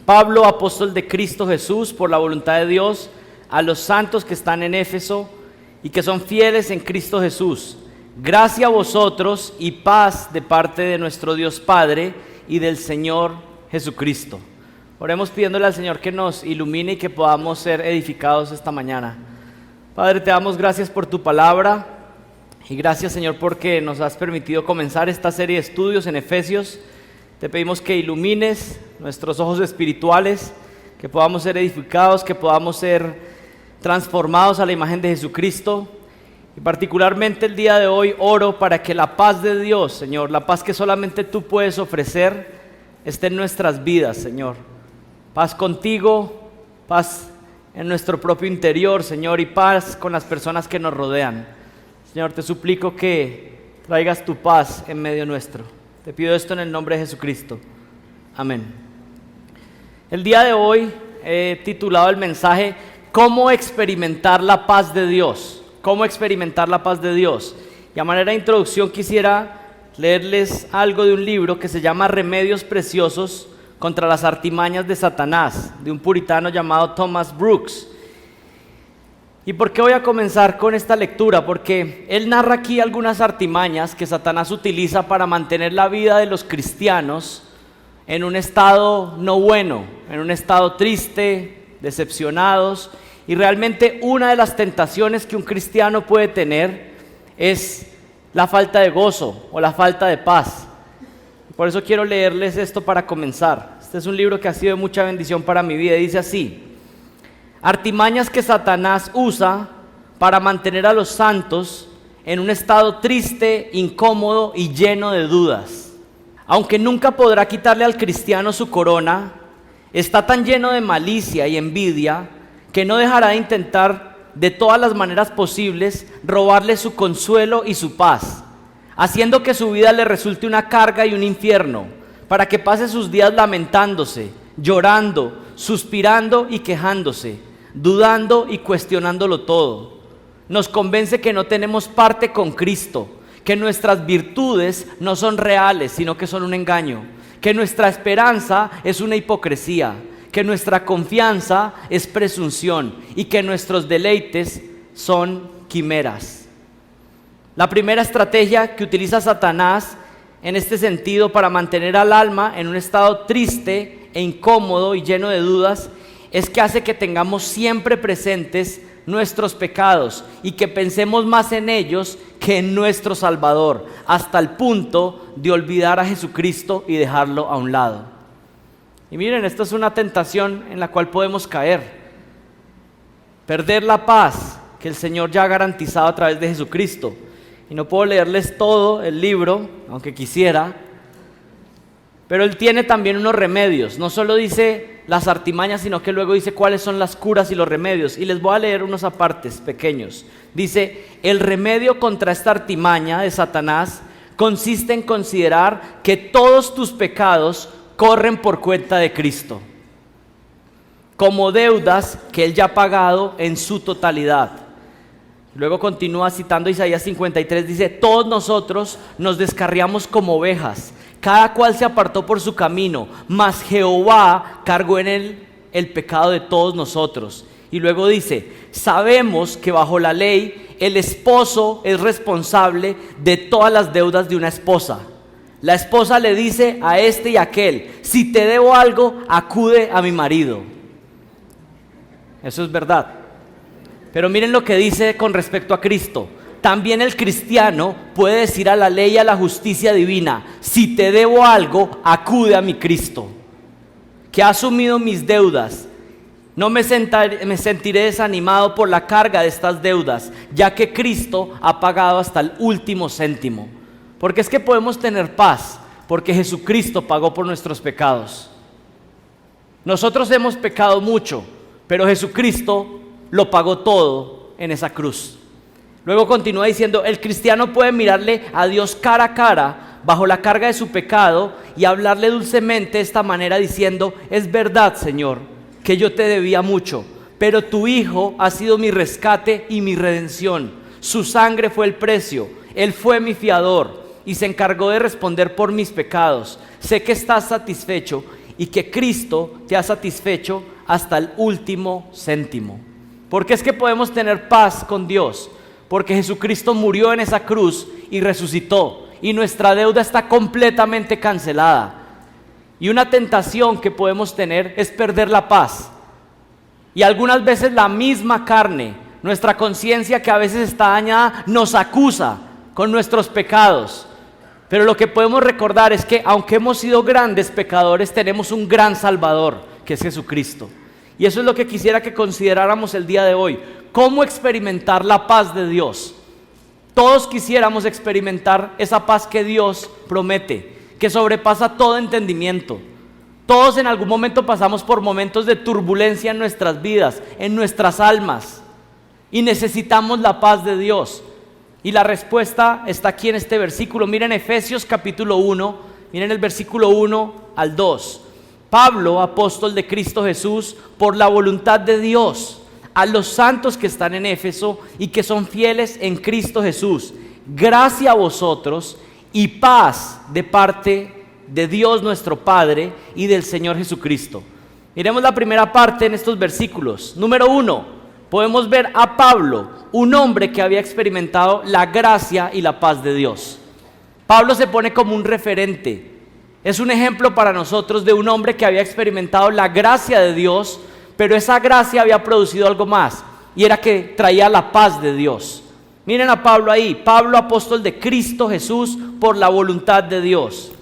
Pablo, apóstol de Cristo Jesús, por la voluntad de Dios, a los santos que están en Éfeso y que son fieles en Cristo Jesús. Gracia a vosotros y paz de parte de nuestro Dios Padre y del Señor Jesucristo. Oremos pidiéndole al Señor que nos ilumine y que podamos ser edificados esta mañana. Padre, te damos gracias por tu palabra y gracias, Señor, porque nos has permitido comenzar esta serie de estudios en Efesios. Te pedimos que ilumines nuestros ojos espirituales, que podamos ser edificados, que podamos ser transformados a la imagen de Jesucristo. Y particularmente el día de hoy oro para que la paz de Dios, Señor, la paz que solamente tú puedes ofrecer, esté en nuestras vidas, Señor. Paz contigo, paz en nuestro propio interior, Señor, y paz con las personas que nos rodean. Señor, te suplico que traigas tu paz en medio nuestro. Te pido esto en el nombre de Jesucristo. Amén. El día de hoy he titulado el mensaje ¿Cómo experimentar la paz de Dios? ¿Cómo experimentar la paz de Dios? Y a manera de introducción quisiera leerles algo de un libro que se llama Remedios Preciosos contra las artimañas de Satanás, de un puritano llamado Thomas Brooks. ¿Y por qué voy a comenzar con esta lectura? Porque él narra aquí algunas artimañas que Satanás utiliza para mantener la vida de los cristianos en un estado no bueno, en un estado triste, decepcionados. Y realmente una de las tentaciones que un cristiano puede tener es la falta de gozo o la falta de paz. Por eso quiero leerles esto para comenzar. Este es un libro que ha sido de mucha bendición para mi vida. Dice así: artimañas que Satanás usa para mantener a los santos en un estado triste, incómodo y lleno de dudas. Aunque nunca podrá quitarle al cristiano su corona, está tan lleno de malicia y envidia que no dejará de intentar de todas las maneras posibles robarle su consuelo y su paz, haciendo que su vida le resulte una carga y un infierno, para que pase sus días lamentándose, llorando, suspirando y quejándose, dudando y cuestionándolo todo. Nos convence que no tenemos parte con Cristo, que nuestras virtudes no son reales, sino que son un engaño, que nuestra esperanza es una hipocresía, que nuestra confianza es presunción y que nuestros deleites son quimeras. La primera estrategia que utiliza Satanás en este sentido para mantener al alma en un estado triste e incómodo y lleno de dudas es que hace que tengamos siempre presentes nuestros pecados y que pensemos más en ellos que en nuestro Salvador, hasta el punto de olvidar a Jesucristo y dejarlo a un lado. Y miren, esto es una tentación en la cual podemos caer, perder la paz que el Señor ya ha garantizado a través de Jesucristo. Y no puedo leerles todo el libro, aunque quisiera, pero él tiene también unos remedios. No solo dice las artimañas, sino que luego dice cuáles son las curas y los remedios. Y les voy a leer unos apartes pequeños. Dice: el remedio contra esta artimaña de Satanás consiste en considerar que todos tus pecados corren por cuenta de Cristo, como deudas que Él ya ha pagado en su totalidad. Luego continúa citando Isaías 53, dice: todos nosotros nos descarriamos como ovejas, cada cual se apartó por su camino, mas Jehová cargó en él el pecado de todos nosotros. Y luego dice: sabemos que bajo la ley el esposo es responsable de todas las deudas de una esposa. La esposa le dice a este y a aquel: si te debo algo, acude a mi marido. Eso es verdad. Pero miren lo que dice con respecto a Cristo. También el cristiano puede decir a la ley y a la justicia divina: si te debo algo, acude a mi Cristo, que ha asumido mis deudas. No me sentiré desanimado por la carga de estas deudas, ya que Cristo ha pagado hasta el último céntimo. Porque es que podemos tener paz, porque Jesucristo pagó por nuestros pecados. Nosotros hemos pecado mucho, pero Jesucristo lo pagó todo en esa cruz. Luego continúa diciendo: el cristiano puede mirarle a Dios cara a cara bajo la carga de su pecado y hablarle dulcemente de esta manera diciendo: es verdad, Señor, que yo te debía mucho, pero tu Hijo ha sido mi rescate y mi redención. Su sangre fue el precio, Él fue mi fiador y se encargó de responder por mis pecados. Sé que estás satisfecho y que Cristo te ha satisfecho hasta el último céntimo. ¿Por qué es que podemos tener paz con Dios? Porque Jesucristo murió en esa cruz y resucitó, y nuestra deuda está completamente cancelada. Y una tentación que podemos tener es perder la paz. Y algunas veces la misma carne, nuestra conciencia que a veces está dañada, nos acusa con nuestros pecados. Pero lo que podemos recordar es que aunque hemos sido grandes pecadores, tenemos un gran Salvador, que es Jesucristo. Y eso es lo que quisiera que consideráramos el día de hoy. ¿Cómo experimentar la paz de Dios? Todos quisiéramos experimentar esa paz que Dios promete, que sobrepasa todo entendimiento. Todos en algún momento pasamos por momentos de turbulencia en nuestras vidas, en nuestras almas, y necesitamos la paz de Dios. Y la respuesta está aquí en este versículo. Miren Efesios capítulo 1, miren el versículo 1 al 2. Pablo, apóstol de Cristo Jesús, por la voluntad de Dios, a los santos que están en Éfeso y que son fieles en Cristo Jesús, gracia a vosotros y paz de parte de Dios nuestro Padre y del Señor Jesucristo. Miremos la primera parte en estos versículos. Número 1, podemos ver a Pablo, un hombre que había experimentado la gracia y la paz de Dios. Pablo se pone como un referente. Es un ejemplo para nosotros de un hombre que había experimentado la gracia de Dios, pero esa gracia había producido algo más, y era que traía la paz de Dios. Miren a Pablo ahí, Pablo, apóstol de Cristo Jesús, por la voluntad de Dios.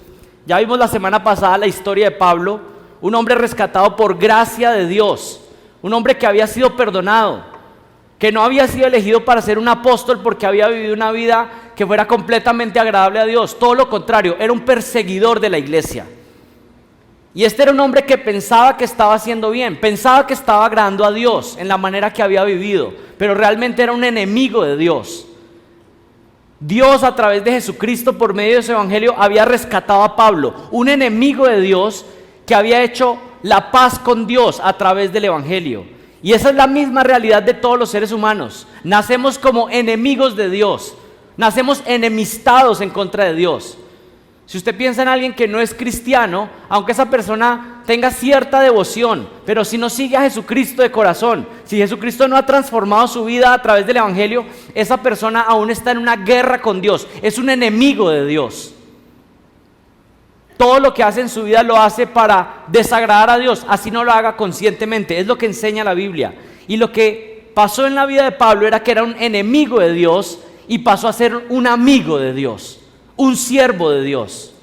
Ya vimos la semana pasada la historia de Pablo, un hombre rescatado por gracia de Dios, un hombre que había sido perdonado, que no había sido elegido para ser un apóstol porque había vivido una vida que fuera completamente agradable a Dios. Todo lo contrario, era un perseguidor de la iglesia. Y este era un hombre que pensaba que estaba haciendo bien, pensaba que estaba agradando a Dios en la manera que había vivido, pero realmente era un enemigo de Dios. Dios, a través de Jesucristo, por medio de su evangelio, había rescatado a Pablo, un enemigo de Dios que había hecho la paz con Dios a través del evangelio. Y esa es la misma realidad de todos los seres humanos. Nacemos como enemigos de Dios, nacemos enemistados en contra de Dios. Si usted piensa en alguien que no es cristiano, aunque esa persona tenga cierta devoción, pero si no sigue a Jesucristo de corazón, si Jesucristo no ha transformado su vida a través del evangelio, esa persona aún está en una guerra con Dios, es un enemigo de Dios. Todo lo que hace en su vida lo hace para desagradar a Dios, así no lo haga conscientemente, es lo que enseña la Biblia. Y lo que pasó en la vida de Pablo era que era un enemigo de Dios y pasó a ser un amigo de Dios, un siervo de Dios.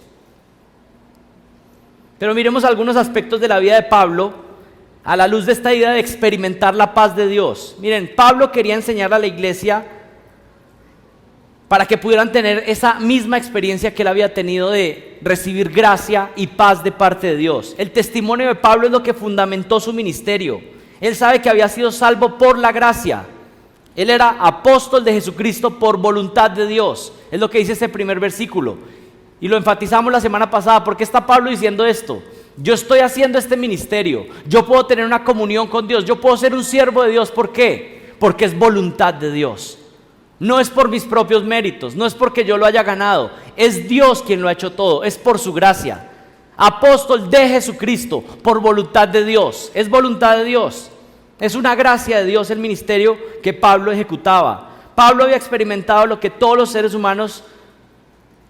Pero miremos algunos aspectos de la vida de Pablo a la luz de esta idea de experimentar la paz de Dios. Miren, Pablo quería enseñar a la iglesia para que pudieran tener esa misma experiencia que él había tenido de recibir gracia y paz de parte de Dios. El testimonio de Pablo es lo que fundamentó su ministerio. Él sabe que había sido salvo por la gracia. Él era apóstol de Jesucristo por voluntad de Dios. Es lo que dice ese primer versículo. Y lo enfatizamos la semana pasada. ¿Por qué está Pablo diciendo esto? Yo estoy haciendo este ministerio. Yo puedo tener una comunión con Dios. Yo puedo ser un siervo de Dios. ¿Por qué? Porque es voluntad de Dios. No es por mis propios méritos. No es porque yo lo haya ganado. Es Dios quien lo ha hecho todo. Es por su gracia. Apóstol de Jesucristo por voluntad de Dios. Es voluntad de Dios. Es una gracia de Dios el ministerio que Pablo ejecutaba. Pablo había experimentado lo que todos los seres humanos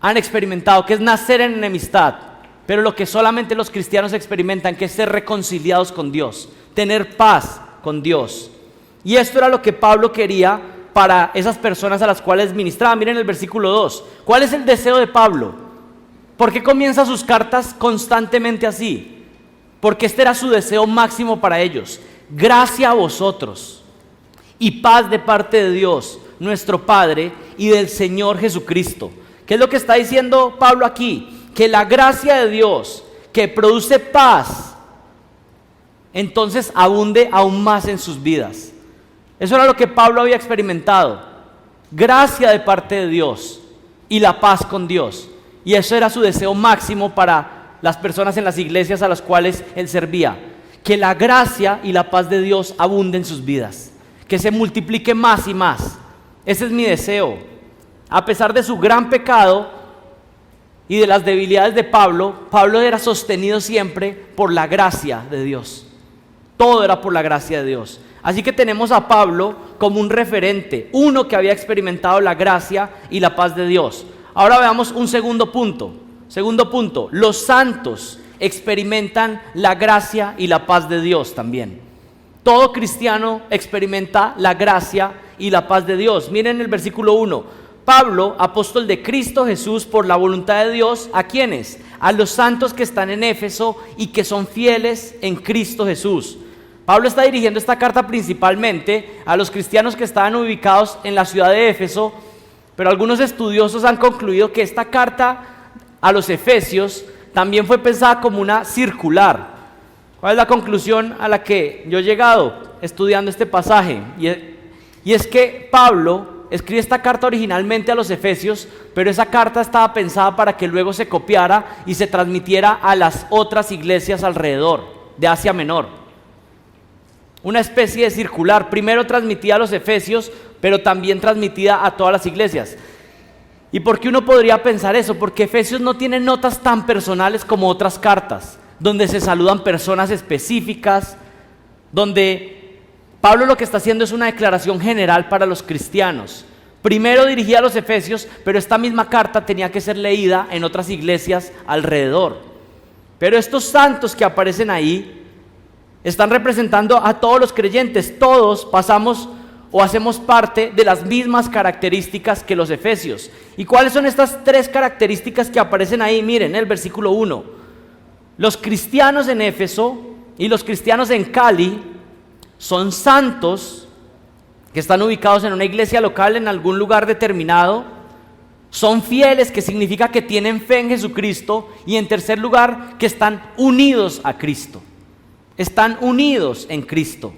han experimentado, que es nacer en enemistad, pero lo que solamente los cristianos experimentan, que es ser reconciliados con Dios, tener paz con Dios. Y esto era lo que Pablo quería para esas personas a las cuales ministraba. Miren el versículo 2. ¿Cuál es el deseo de Pablo? ¿Por qué comienza sus cartas constantemente así? Porque este era su deseo máximo para ellos. Gracia a vosotros y paz de parte de Dios, nuestro Padre, y del Señor Jesucristo. ¿Qué es lo que está diciendo Pablo aquí? Que la gracia de Dios, que produce paz, entonces abunde aún más en sus vidas. Eso era lo que Pablo había experimentado. Gracia de parte de Dios y la paz con Dios. Y eso era su deseo máximo para las personas en las iglesias a las cuales él servía. Que la gracia y la paz de Dios abunden en sus vidas. Que se multiplique más y más. Ese es mi deseo. A pesar de su gran pecado y de las debilidades de Pablo, Pablo era sostenido siempre por la gracia de Dios. Todo era por la gracia de Dios. Así que tenemos a Pablo como un referente, uno que había experimentado la gracia y la paz de Dios. Ahora veamos un segundo punto. Segundo punto, los santos experimentan la gracia y la paz de Dios también. Todo cristiano experimenta la gracia y la paz de Dios. Miren el versículo 1. Pablo, apóstol de Cristo Jesús por la voluntad de Dios, ¿a quiénes? A los santos que están en Éfeso y que son fieles en Cristo Jesús. Pablo está dirigiendo esta carta principalmente a los cristianos que estaban ubicados en la ciudad de Éfeso, pero algunos estudiosos han concluido que esta carta a los efesios también fue pensada como una circular. ¿Cuál es la conclusión a la que yo he llegado estudiando este pasaje? Y es que Pablo escribe esta carta originalmente a los efesios, pero esa carta estaba pensada para que luego se copiara y se transmitiera a las otras iglesias alrededor de Asia Menor. Una especie de circular, primero transmitida a los efesios, pero también transmitida a todas las iglesias. ¿Y por qué uno podría pensar eso? Porque Efesios no tiene notas tan personales como otras cartas, donde se saludan personas específicas, donde Pablo lo que está haciendo es una declaración general para los cristianos. Primero dirigía a los efesios, pero esta misma carta tenía que ser leída en otras iglesias alrededor. Pero estos santos que aparecen ahí están representando a todos los creyentes. Todos pasamos o hacemos parte de las mismas características que los efesios. ¿Y cuáles son estas tres características que aparecen ahí? Miren, el versículo 1. Los cristianos en Éfeso y los cristianos en Cali son santos que están ubicados en una iglesia local en algún lugar determinado. Son fieles, que significa que tienen fe en Jesucristo. Y en tercer lugar, que están unidos a Cristo. Están unidos en Cristo.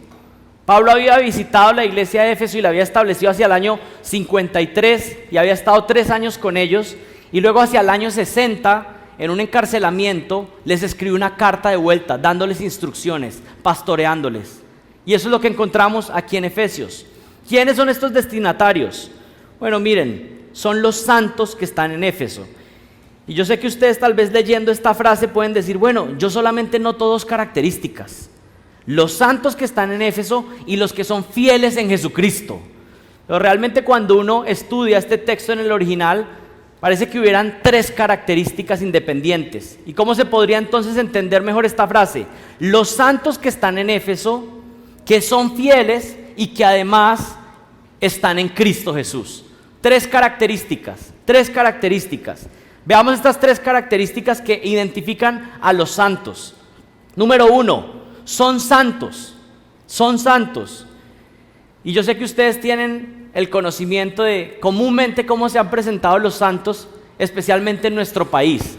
Pablo había visitado la iglesia de Éfeso y la había establecido hacia el año 53 y había estado 3 años con ellos, y luego hacia el año 60, en un encarcelamiento, les escribió una carta de vuelta, dándoles instrucciones, pastoreándoles. Y eso es lo que encontramos aquí en Efesios. ¿Quiénes son estos destinatarios? Bueno, miren, son los santos que están en Éfeso. Y yo sé que ustedes tal vez leyendo esta frase pueden decir, bueno, yo solamente noto 2 características. Los santos que están en Éfeso y los que son fieles en Jesucristo. Pero realmente cuando uno estudia este texto en el original, parece que hubieran 3 características independientes. ¿Y cómo se podría entonces entender mejor esta frase? Los santos que están en Éfeso, que son fieles y que además están en Cristo Jesús. 3 características. Veamos estas 3 características que identifican a los santos. Número 1. Son santos. Y yo sé que ustedes tienen el conocimiento de comúnmente cómo se han presentado los santos, especialmente en nuestro país.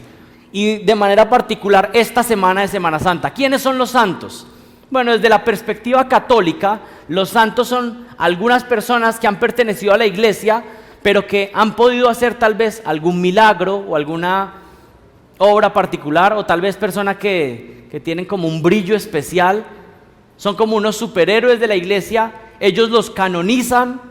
Y de manera particular esta semana de Semana Santa. ¿Quiénes son los santos? Bueno, desde la perspectiva católica, los santos son algunas personas que han pertenecido a la iglesia, pero que han podido hacer tal vez algún milagro o alguna obra particular, o tal vez personas que tienen como un brillo especial, son como unos superhéroes de la iglesia. Ellos los canonizan,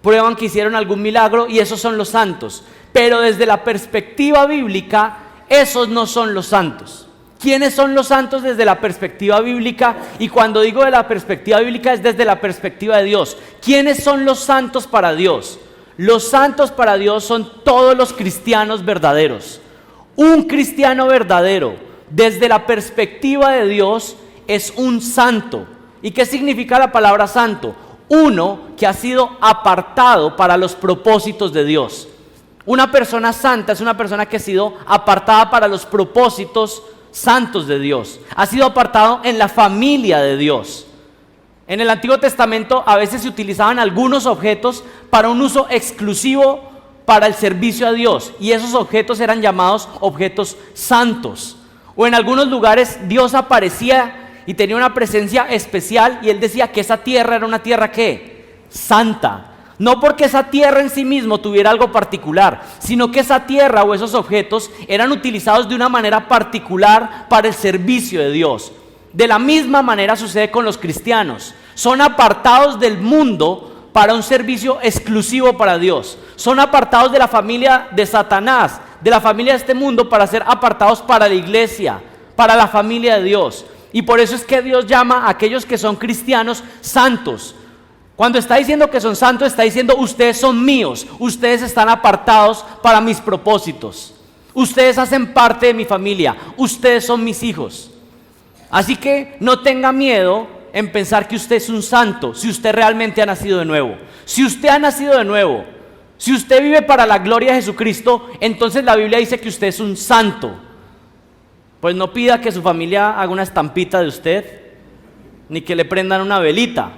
prueban que hicieron algún milagro y esos son los santos. Pero desde la perspectiva bíblica, esos no son los santos. ¿Quiénes son los santos desde la perspectiva bíblica? Y cuando digo de la perspectiva bíblica es desde la perspectiva de Dios. ¿Quiénes son los santos para Dios? Los santos para Dios son todos los cristianos verdaderos. Un cristiano verdadero, desde la perspectiva de Dios, es un santo. ¿Y qué significa la palabra santo? Uno que ha sido apartado para los propósitos de Dios. Una persona santa es una persona que ha sido apartada para los propósitos santos de Dios. Ha sido apartado en la familia de Dios. En el Antiguo Testamento a veces se utilizaban algunos objetos para un uso exclusivo para el servicio a Dios, y esos objetos eran llamados objetos santos. O en algunos lugares Dios aparecía y tenía una presencia especial, y Él decía que esa tierra era una tierra ¿qué? Santa. No porque esa tierra en sí mismo tuviera algo particular, sino que esa tierra o esos objetos eran utilizados de una manera particular para el servicio de Dios. De la misma manera sucede con los cristianos. Son apartados del mundo para un servicio exclusivo para Dios. Son apartados de la familia de Satanás, de la familia de este mundo para ser apartados para la iglesia, para la familia de Dios. Y por eso es que Dios llama a aquellos que son cristianos santos. Cuando está diciendo que son santos, está diciendo: ustedes son míos, ustedes están apartados para mis propósitos, ustedes hacen parte de mi familia, ustedes son mis hijos. Así que no tenga miedo en pensar que usted es un santo si usted realmente ha nacido de nuevo. Si usted ha nacido de nuevo, si usted vive para la gloria de Jesucristo, entonces la Biblia dice que usted es un santo. Pues no pida que su familia haga una estampita de usted, ni que le prendan una velita.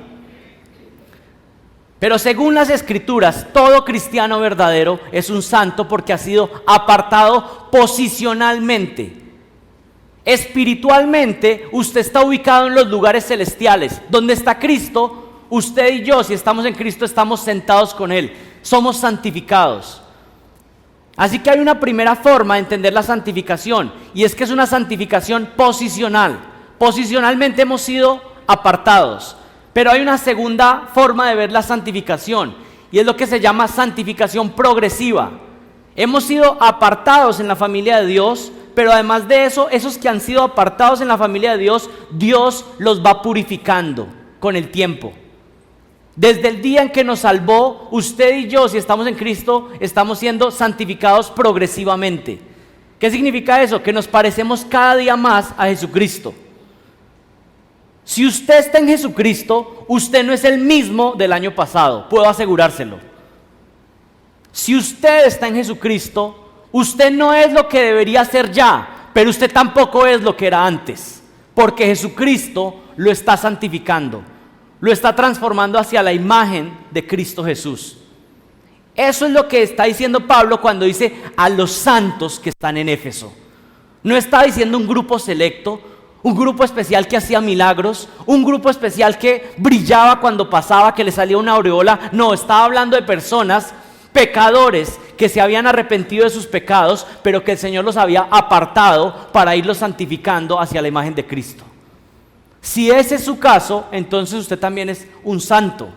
Pero según las Escrituras, todo cristiano verdadero es un santo porque ha sido apartado posicionalmente. Espiritualmente, usted está ubicado en los lugares celestiales. Donde está Cristo, usted y yo, si estamos en Cristo, estamos sentados con Él. Somos santificados. Así que hay una primera forma de entender la santificación, y es que es una santificación posicional. Posicionalmente hemos sido apartados. Pero hay una segunda forma de ver la santificación, y es lo que se llama santificación progresiva. Hemos sido apartados en la familia de Dios, pero además de eso, esos que han sido apartados en la familia de Dios, Dios los va purificando con el tiempo. Desde el día en que nos salvó, usted y yo, si estamos en Cristo, estamos siendo santificados progresivamente. ¿Qué significa eso? Que nos parecemos cada día más a Jesucristo. Si usted está en Jesucristo, usted no es el mismo del año pasado, puedo asegurárselo. Si usted está en Jesucristo, usted no es lo que debería ser ya, pero usted tampoco es lo que era antes, porque Jesucristo lo está santificando, lo está transformando hacia la imagen de Cristo Jesús. Eso es lo que está diciendo Pablo cuando dice a los santos que están en Éfeso. No está diciendo un grupo selecto, un grupo especial que hacía milagros, un grupo especial que brillaba cuando pasaba, que le salía una aureola. No, estaba hablando de personas, pecadores, que se habían arrepentido de sus pecados, pero que el Señor los había apartado para irlos santificando hacia la imagen de Cristo. Si ese es su caso, entonces usted también es un santo.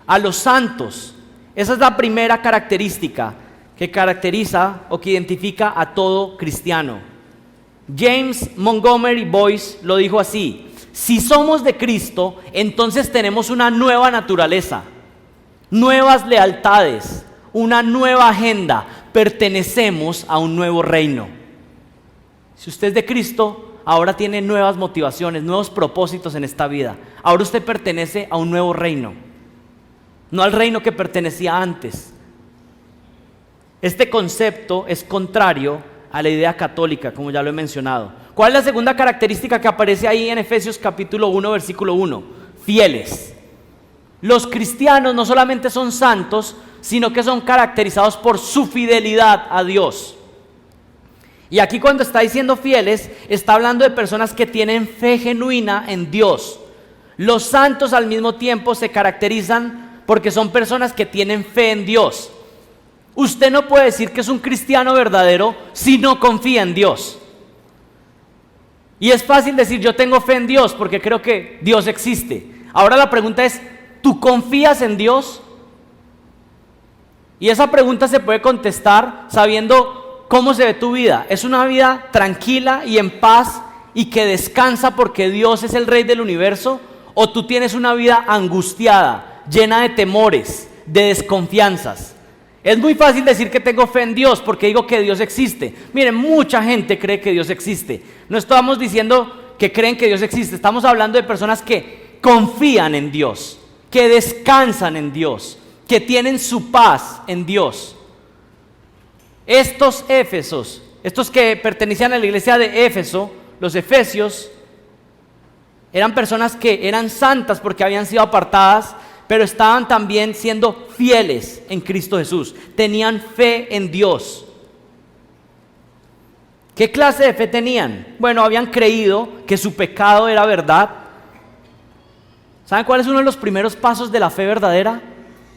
A los santos, esa es la primera característica que caracteriza o que identifica a todo cristiano. James Montgomery Boyce lo dijo así: si somos de Cristo, entonces tenemos una nueva naturaleza, nuevas lealtades, una nueva agenda, pertenecemos a un nuevo reino. Si usted es de Cristo, ahora tiene nuevas motivaciones, nuevos propósitos en esta vida. Ahora usted pertenece a un nuevo reino, no al reino que pertenecía antes. Este concepto es contrario a la idea católica, como ya lo he mencionado. ¿Cuál es la segunda característica que aparece ahí en Efesios capítulo 1, versículo 1? Fieles. Los cristianos no solamente son santos, sino que son caracterizados por su fidelidad a Dios. Y aquí cuando está diciendo fieles, está hablando de personas que tienen fe genuina en Dios. Los santos al mismo tiempo se caracterizan porque son personas que tienen fe en Dios. Usted no puede decir que es un cristiano verdadero si no confía en Dios. Y es fácil decir yo tengo fe en Dios porque creo que Dios existe. Ahora la pregunta es, ¿tú confías en Dios? Y esa pregunta se puede contestar sabiendo cómo se ve tu vida. ¿Es una vida tranquila y en paz y que descansa porque Dios es el Rey del universo? ¿O tú tienes una vida angustiada, llena de temores, de desconfianzas? Es muy fácil decir que tengo fe en Dios porque digo que Dios existe. Miren, mucha gente cree que Dios existe. No estamos diciendo que creen que Dios existe, estamos hablando de personas que confían en Dios, que descansan en Dios, que tienen su paz en Dios. Estos Éfesos, estos que pertenecían a la iglesia de Éfeso, los efesios, eran personas que eran santas porque habían sido apartadas, pero estaban también siendo fieles en Cristo Jesús. Tenían fe en Dios. ¿Qué clase de fe tenían? Bueno, habían creído que su pecado era verdad. ¿Saben cuál es uno de los primeros pasos de la fe verdadera?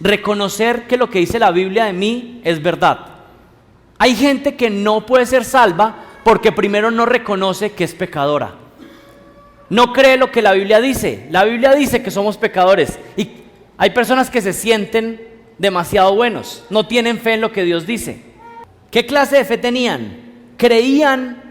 Reconocer que lo que dice la Biblia de mí es verdad. Hay gente que no puede ser salva porque primero no reconoce que es pecadora. No cree lo que la Biblia dice. La Biblia dice que somos pecadores y hay personas que se sienten demasiado buenos, no tienen fe en lo que Dios dice. ¿Qué clase de fe tenían? Creían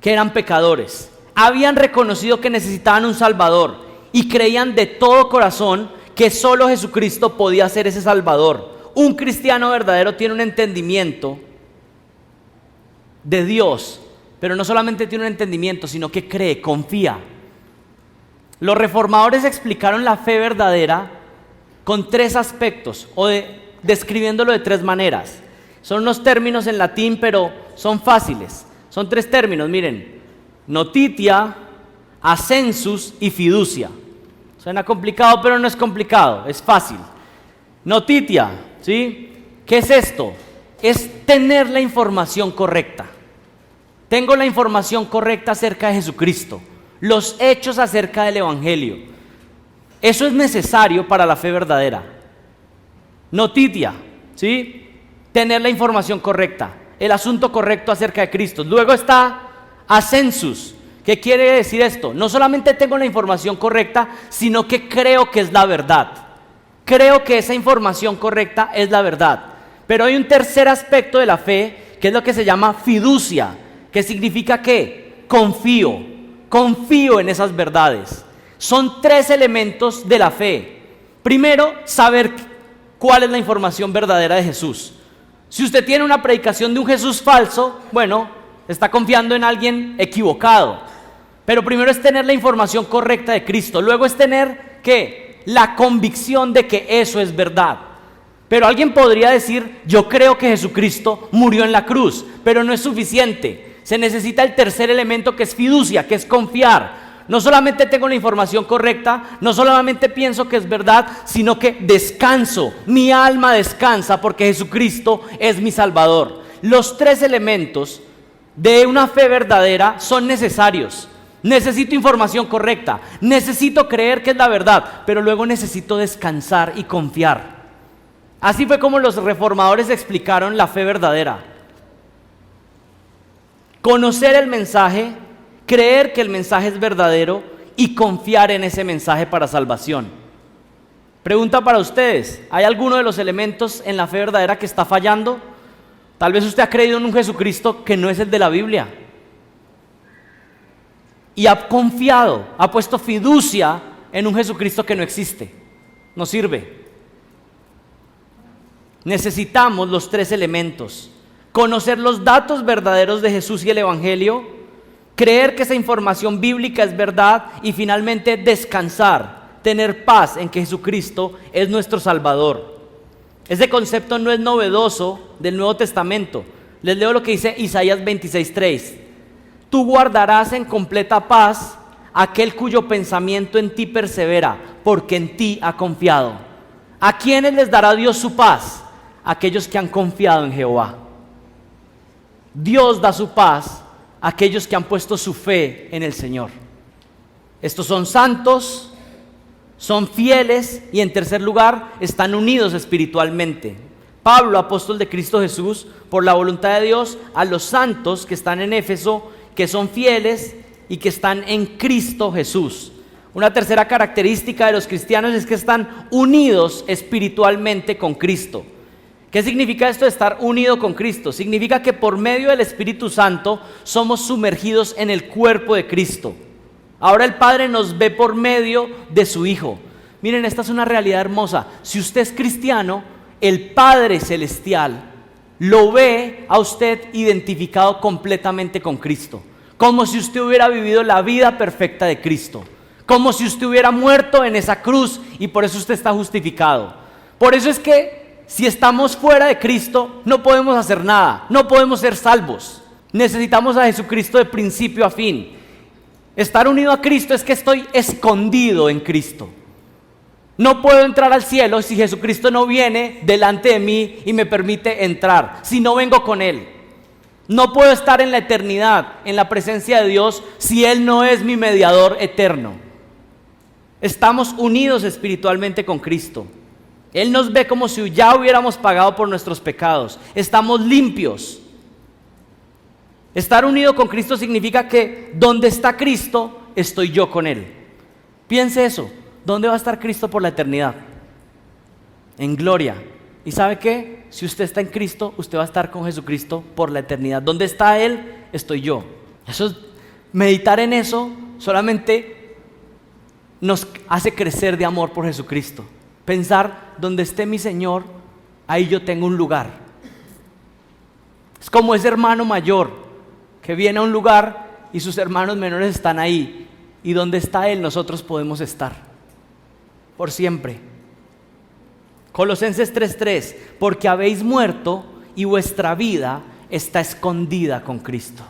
que eran pecadores, habían reconocido que necesitaban un Salvador y creían de todo corazón que solo Jesucristo podía ser ese Salvador. Un cristiano verdadero tiene un entendimiento de Dios, pero no solamente tiene un entendimiento, sino que cree, confía. Los reformadores explicaron la fe verdadera con tres aspectos, describiéndolo de tres maneras. Son unos términos en latín, pero son fáciles. Son tres términos, miren: notitia, ascensus y fiducia. Suena complicado, pero no es complicado, es fácil. Notitia, ¿sí? ¿Qué es esto? Es tener la información correcta. Tengo la información correcta acerca de Jesucristo, los hechos acerca del Evangelio. Eso es necesario para la fe verdadera. Notitia, ¿sí? Tener la información correcta, el asunto correcto acerca de Cristo. Luego está ascensus. ¿Qué quiere decir esto? No solamente tengo la información correcta, sino que creo que es la verdad. Creo que esa información correcta es la verdad. Pero hay un tercer aspecto de la fe, que es lo que se llama fiducia, que significa que confío en esas verdades. Son tres elementos de la fe. Primero, saber cuál es la información verdadera de Jesús. Si usted tiene una predicación de un Jesús falso, bueno, está confiando en alguien equivocado. Pero primero es tener la información correcta de Cristo. Luego es tener, ¿qué? La convicción de que eso es verdad. Pero alguien podría decir: yo creo que Jesucristo murió en la cruz, pero no es suficiente. Se necesita el tercer elemento, que es fiducia, que es confiar. No solamente tengo la información correcta, no solamente pienso que es verdad, sino que descanso, mi alma descansa porque Jesucristo es mi Salvador. Los tres elementos de una fe verdadera son necesarios. Necesito información correcta, necesito creer que es la verdad, pero luego necesito descansar y confiar. Así fue como los reformadores explicaron la fe verdadera. Conocer el mensaje, creer que el mensaje es verdadero y confiar en ese mensaje para salvación. Pregunta para ustedes: ¿hay alguno de los elementos en la fe verdadera que está fallando? Tal vez usted ha creído en un Jesucristo que no es el de la Biblia y ha confiado, ha puesto fiducia en un Jesucristo que no existe. No sirve. Necesitamos los tres elementos: conocer los datos verdaderos de Jesús y el Evangelio, creer que esa información bíblica es verdad y finalmente descansar, tener paz en que Jesucristo es nuestro Salvador. Ese concepto no es novedoso del Nuevo Testamento. Les leo lo que dice Isaías 26:3. Tú guardarás en completa paz aquel cuyo pensamiento en ti persevera, porque en ti ha confiado. ¿A quiénes les dará Dios su paz? Aquellos que han confiado en Jehová. Dios da su paz a aquellos que han puesto su fe en el Señor. Estos son santos, son fieles y, en tercer lugar, están unidos espiritualmente. Pablo, apóstol de Cristo Jesús, por la voluntad de Dios, a los santos que están en Éfeso, que son fieles y que están en Cristo Jesús. Una tercera característica de los cristianos es que están unidos espiritualmente con Cristo. ¿Qué significa esto de estar unido con Cristo? Significa que por medio del Espíritu Santo somos sumergidos en el cuerpo de Cristo. Ahora el Padre nos ve por medio de su Hijo. Miren, esta es una realidad hermosa. Si usted es cristiano, el Padre Celestial lo ve a usted identificado completamente con Cristo, como si usted hubiera vivido la vida perfecta de Cristo, como si usted hubiera muerto en esa cruz, y por eso usted está justificado. Por eso es que si estamos fuera de Cristo, no podemos hacer nada, no podemos ser salvos. Necesitamos a Jesucristo de principio a fin. Estar unido a Cristo es que estoy escondido en Cristo. No puedo entrar al cielo si Jesucristo no viene delante de mí y me permite entrar, si no vengo con Él. No puedo estar en la eternidad, en la presencia de Dios, si Él no es mi mediador eterno. Estamos unidos espiritualmente con Cristo. Él nos ve como si ya hubiéramos pagado por nuestros pecados. Estamos limpios. Estar unido con Cristo significa que donde está Cristo, estoy yo con Él. Piense eso. ¿Dónde va a estar Cristo por la eternidad? En gloria. ¿Y sabe qué? Si usted está en Cristo, usted va a estar con Jesucristo por la eternidad. ¿Dónde está Él? Estoy yo. Meditar en eso solamente nos hace crecer de amor por Jesucristo. Pensar, donde esté mi Señor, ahí yo tengo un lugar. Es como ese hermano mayor que viene a un lugar y sus hermanos menores están ahí. Y donde está Él, nosotros podemos estar por siempre. Colosenses 3:3, porque habéis muerto y vuestra vida está escondida con Cristo.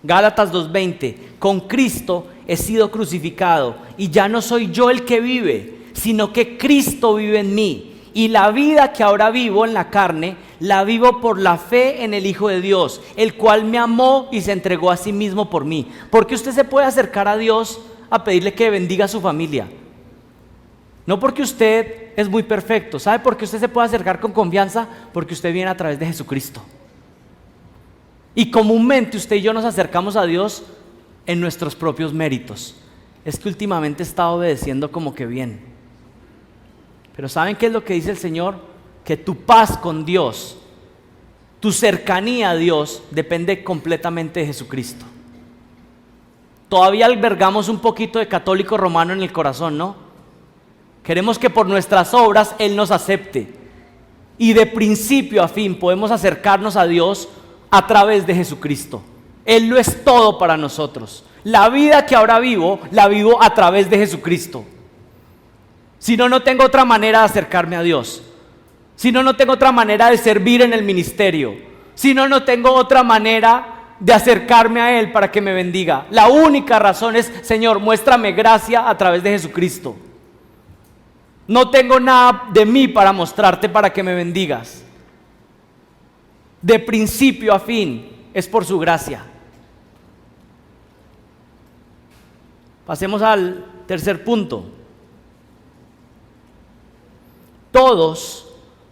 Gálatas 2:20, con Cristo he sido crucificado y ya no soy yo el que vive, sino que Cristo vive en mí. Y la vida que ahora vivo en la carne, la vivo por la fe en el Hijo de Dios, el cual me amó y se entregó a sí mismo por mí. Porque usted se puede acercar a Dios a pedirle que bendiga a su familia. No porque usted es muy perfecto. ¿Sabe por qué usted se puede acercar con confianza? Porque usted viene a través de Jesucristo. Y comúnmente usted y yo nos acercamos a Dios en nuestros propios méritos. Es que últimamente he estado obedeciendo como que bien. Pero ¿saben qué es lo que dice el Señor? Que tu paz con Dios, tu cercanía a Dios, depende completamente de Jesucristo. Todavía albergamos un poquito de católico romano en el corazón, ¿no? Queremos que por nuestras obras Él nos acepte. Y de principio a fin podemos acercarnos a Dios a través de Jesucristo. Él lo es todo para nosotros. La vida que ahora vivo, la vivo a través de Jesucristo. Si no, no tengo otra manera de acercarme a Dios. Si no, no tengo otra manera de servir en el ministerio. Si no, no tengo otra manera de acercarme a Él para que me bendiga. La única razón es, Señor, muéstrame gracia a través de Jesucristo. No tengo nada de mí para mostrarte para que me bendigas. De principio a fin es por su gracia. Pasemos al tercer punto. Todos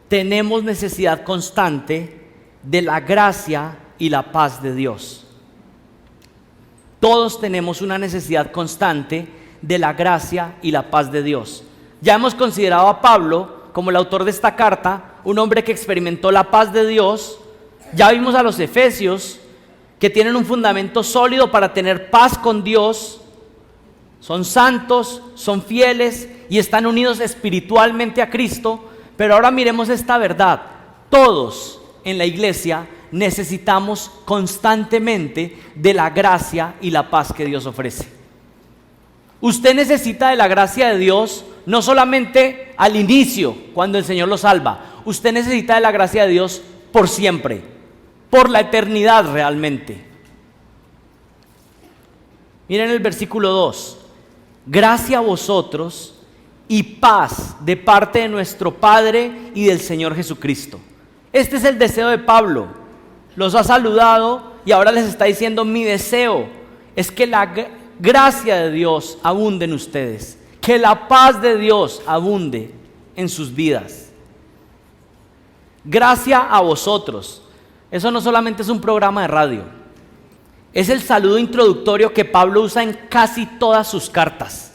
tenemos necesidad constante de la gracia y la paz de Dios. Todos tenemos una necesidad constante de la gracia y la paz de Dios. Ya hemos considerado a Pablo como el autor de esta carta, un hombre que experimentó la paz de Dios. Ya vimos a los efesios que tienen un fundamento sólido para tener paz con Dios. Son santos, son fieles y están unidos espiritualmente a Cristo. Pero ahora miremos esta verdad. Todos en la iglesia necesitamos constantemente de la gracia y la paz que Dios ofrece. Usted necesita de la gracia de Dios no solamente al inicio, cuando el Señor lo salva. Usted necesita de la gracia de Dios por siempre, por la eternidad realmente. Miren el versículo 2. Gracia a vosotros y paz de parte de nuestro Padre y del Señor Jesucristo. Este es el deseo de Pablo. Los ha saludado y ahora les está diciendo: mi deseo es que la gracia de Dios abunde en ustedes, que la paz de Dios abunde en sus vidas. Gracia a vosotros. Eso no solamente es un programa de radio, es el saludo introductorio que Pablo usa en casi todas sus cartas.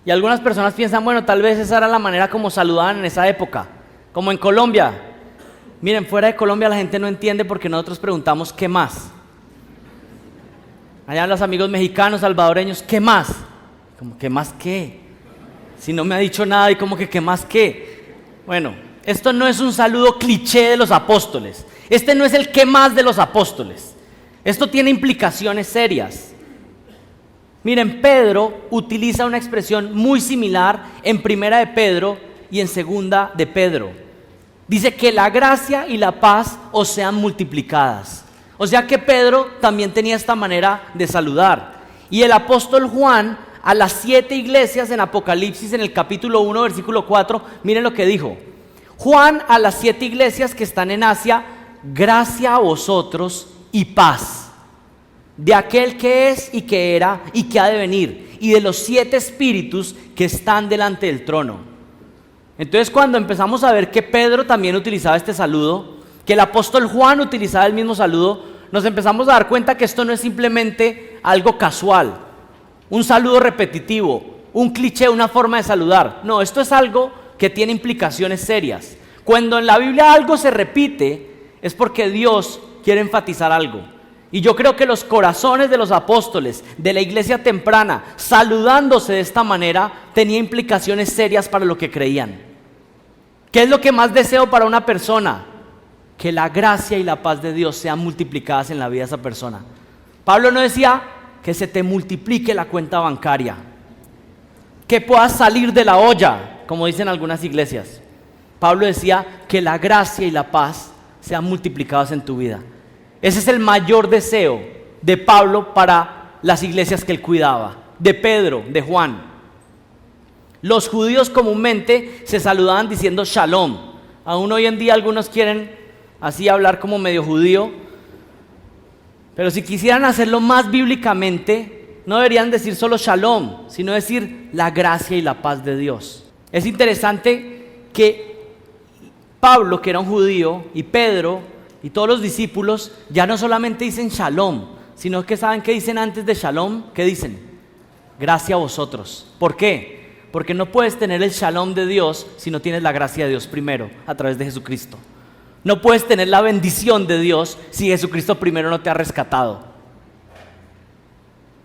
Y algunas personas piensan, bueno, tal vez esa era la manera como saludaban en esa época, como en Colombia. Miren, fuera de Colombia la gente no entiende porque nosotros preguntamos ¿qué más? Allá los amigos mexicanos, salvadoreños, ¿qué más? Como, ¿qué más qué? Si no me ha dicho nada y como que ¿qué más qué? Bueno, esto no es un saludo cliché de los apóstoles. Este no es el ¿qué más? De los apóstoles. Esto tiene implicaciones serias. Miren, Pedro utiliza una expresión muy similar en Primera de Pedro y en Segunda de Pedro. Dice que la gracia y la paz os sean multiplicadas. O sea que Pedro también tenía esta manera de saludar. Y el apóstol Juan a las 7 iglesias en Apocalipsis, en el capítulo 1, versículo 4, miren lo que dijo. Juan a las 7 iglesias que están en Asia: gracia a vosotros y paz, de aquel que es y que era y que ha de venir, y de los 7 espíritus que están delante del trono. Entonces, cuando empezamos a ver que Pedro también utilizaba este saludo, que el apóstol Juan utilizaba el mismo saludo, nos empezamos a dar cuenta que esto no es simplemente algo casual, un saludo repetitivo, un cliché, una forma de saludar. No, esto es algo que tiene implicaciones serias. Cuando en la Biblia algo se repite, es porque Dios quiere enfatizar algo. Y yo creo que los corazones de los apóstoles, de la iglesia temprana, saludándose de esta manera, tenía implicaciones serias para lo que creían. ¿Qué es lo que más deseo para una persona? Que la gracia y la paz de Dios sean multiplicadas en la vida de esa persona. Pablo no decía que se te multiplique la cuenta bancaria, que puedas salir de la olla, como dicen algunas iglesias. Pablo decía que la gracia y la paz sean multiplicadas en tu vida. Ese es el mayor deseo de Pablo para las iglesias que él cuidaba, de Pedro, de Juan. Los judíos comúnmente se saludaban diciendo shalom. Aún hoy en día algunos quieren así hablar como medio judío, pero si quisieran hacerlo más bíblicamente, no deberían decir solo shalom, sino decir la gracia y la paz de Dios. Es interesante que Pablo, que era un judío, y Pedro y todos los discípulos ya no solamente dicen shalom, sino que ¿saben qué dicen antes de shalom? ¿Qué dicen? Gracia a vosotros. ¿Por qué? Porque no puedes tener el shalom de Dios si no tienes la gracia de Dios primero, a través de Jesucristo. No puedes tener la bendición de Dios si Jesucristo primero no te ha rescatado.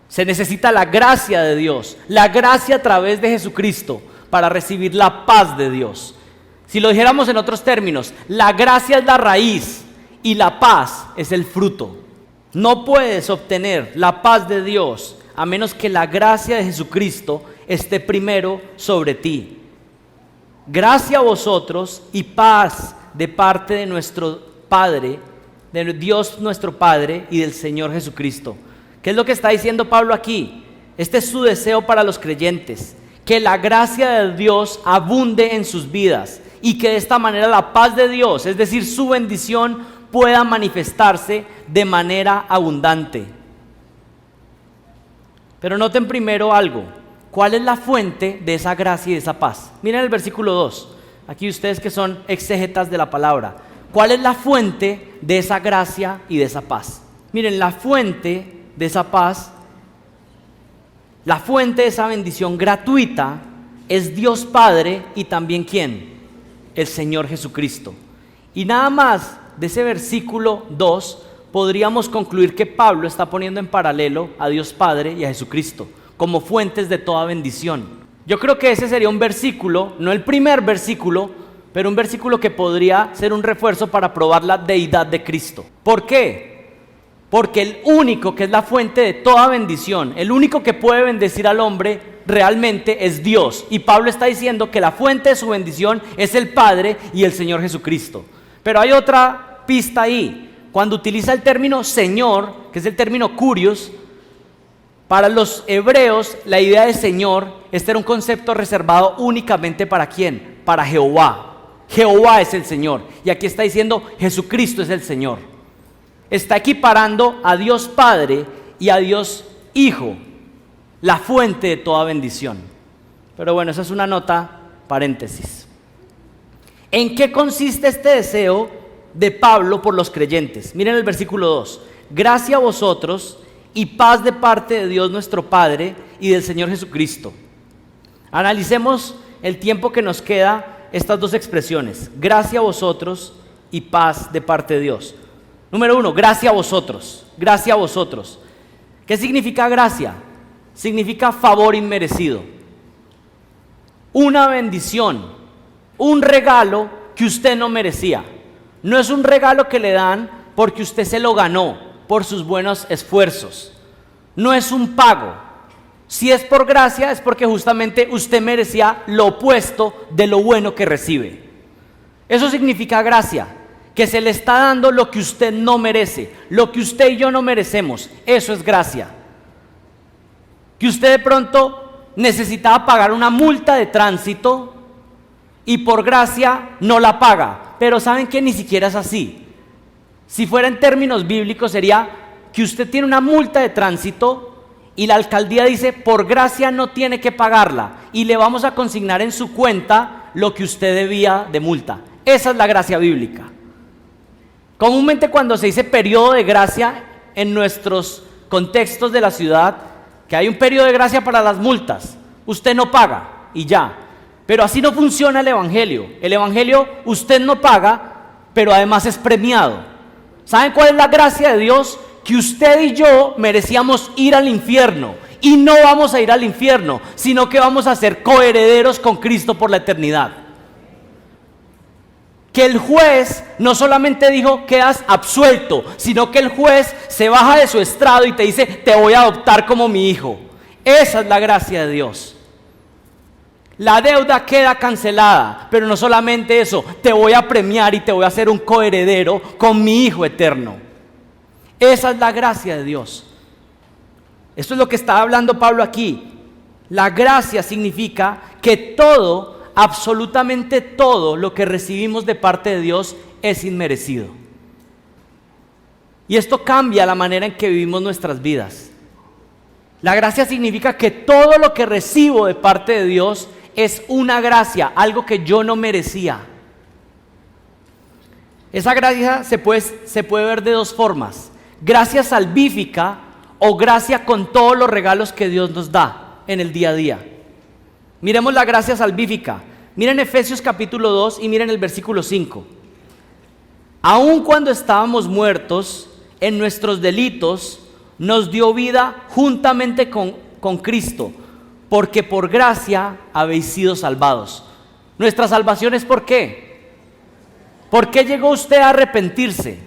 Se necesita la gracia de Dios, la gracia a través de Jesucristo para recibir la paz de Dios. Si lo dijéramos en otros términos, la gracia es la raíz y la paz es el fruto. No puedes obtener la paz de Dios a menos que la gracia de Jesucristo esté primero sobre ti. Gracia a vosotros y paz de parte de nuestro Padre, de Dios nuestro Padre y del Señor Jesucristo. ¿Qué es lo que está diciendo Pablo aquí? Este es su deseo para los creyentes, que la gracia de Dios abunde en sus vidas y que de esta manera la paz de Dios, es decir, su bendición, pueda manifestarse de manera abundante. Pero noten primero algo. ¿Cuál es la fuente de esa gracia y de esa paz? Miren el versículo 2. Aquí ustedes que son exégetas de la palabra. ¿Cuál es la fuente de esa gracia y de esa paz? Miren, la fuente de esa paz, la fuente de esa bendición gratuita es Dios Padre y también ¿quién? El Señor Jesucristo. Y nada más de ese versículo 2 podríamos concluir que Pablo está poniendo en paralelo a Dios Padre y a Jesucristo como fuentes de toda bendición. Yo creo que ese sería un versículo, no el primer versículo, pero un versículo que podría ser un refuerzo para probar la deidad de Cristo. ¿Por qué? Porque el único que es la fuente de toda bendición, el único que puede bendecir al hombre realmente es Dios. Y Pablo está diciendo que la fuente de su bendición es el Padre y el Señor Jesucristo. Pero hay otra pista ahí. Cuando utiliza el término Señor, que es el término Kurios, para los hebreos la idea de Señor, este era un concepto reservado únicamente ¿para quién? Para Jehová. Jehová es el Señor. Y aquí está diciendo Jesucristo es el Señor. Está equiparando a Dios Padre y a Dios Hijo, la fuente de toda bendición. Pero bueno, esa es una nota paréntesis. ¿En qué consiste este deseo de Pablo por los creyentes? Miren el versículo 2. Gracia a vosotros y paz de parte de Dios nuestro Padre y del Señor Jesucristo. Analicemos el tiempo que nos queda estas dos expresiones. Gracia a vosotros y paz de parte de Dios. Número 1, gracia a vosotros. Gracia a vosotros. ¿Qué significa gracia? Significa favor inmerecido. Una bendición, un regalo que usted no merecía. No es un regalo que le dan porque usted se lo ganó por sus buenos esfuerzos. No es un pago. Si es por gracia es porque justamente usted merecía lo opuesto de lo bueno que recibe. Eso significa gracia, que se le está dando lo que usted no merece, lo que usted y yo no merecemos. Eso es gracia. Que usted de pronto necesitaba pagar una multa de tránsito y por gracia no la paga. Pero ¿saben qué? Ni siquiera es así. Si fuera en términos bíblicos sería que usted tiene una multa de tránsito y la alcaldía dice por gracia no tiene que pagarla y le vamos a consignar en su cuenta lo que usted debía de multa. Esa es la gracia bíblica. Comúnmente cuando se dice periodo de gracia en nuestros contextos de la ciudad, que hay un periodo de gracia para las multas, usted no paga y ya. Pero así no funciona el Evangelio. El Evangelio usted no paga, pero además es premiado. ¿Saben cuál es la gracia de Dios? Que usted y yo merecíamos ir al infierno. Y no vamos a ir al infierno, sino que vamos a ser coherederos con Cristo por la eternidad. Que el juez no solamente dijo quedas absuelto, sino que el juez se baja de su estrado y te dice te voy a adoptar como mi hijo. Esa es la gracia de Dios. La deuda queda cancelada, pero no solamente eso, te voy a premiar y te voy a hacer un coheredero con mi hijo eterno. Esa es la gracia de Dios. Esto es lo que está hablando Pablo aquí. La gracia significa que todo, absolutamente todo lo que recibimos de parte de Dios es inmerecido. Y esto cambia la manera en que vivimos nuestras vidas. La gracia significa que todo lo que recibo de parte de Dios es una gracia, algo que yo no merecía. Esa gracia se puede ver de dos formas: gracia salvífica o gracia con todos los regalos que Dios nos da en el día a día. Miremos la gracia salvífica. Miren Efesios capítulo 2 y miren el versículo 5. Aun cuando estábamos muertos en nuestros delitos, nos dio vida juntamente con Cristo, porque por gracia habéis sido salvados. Nuestra salvación es ¿por qué? ¿Por qué llegó usted a arrepentirse?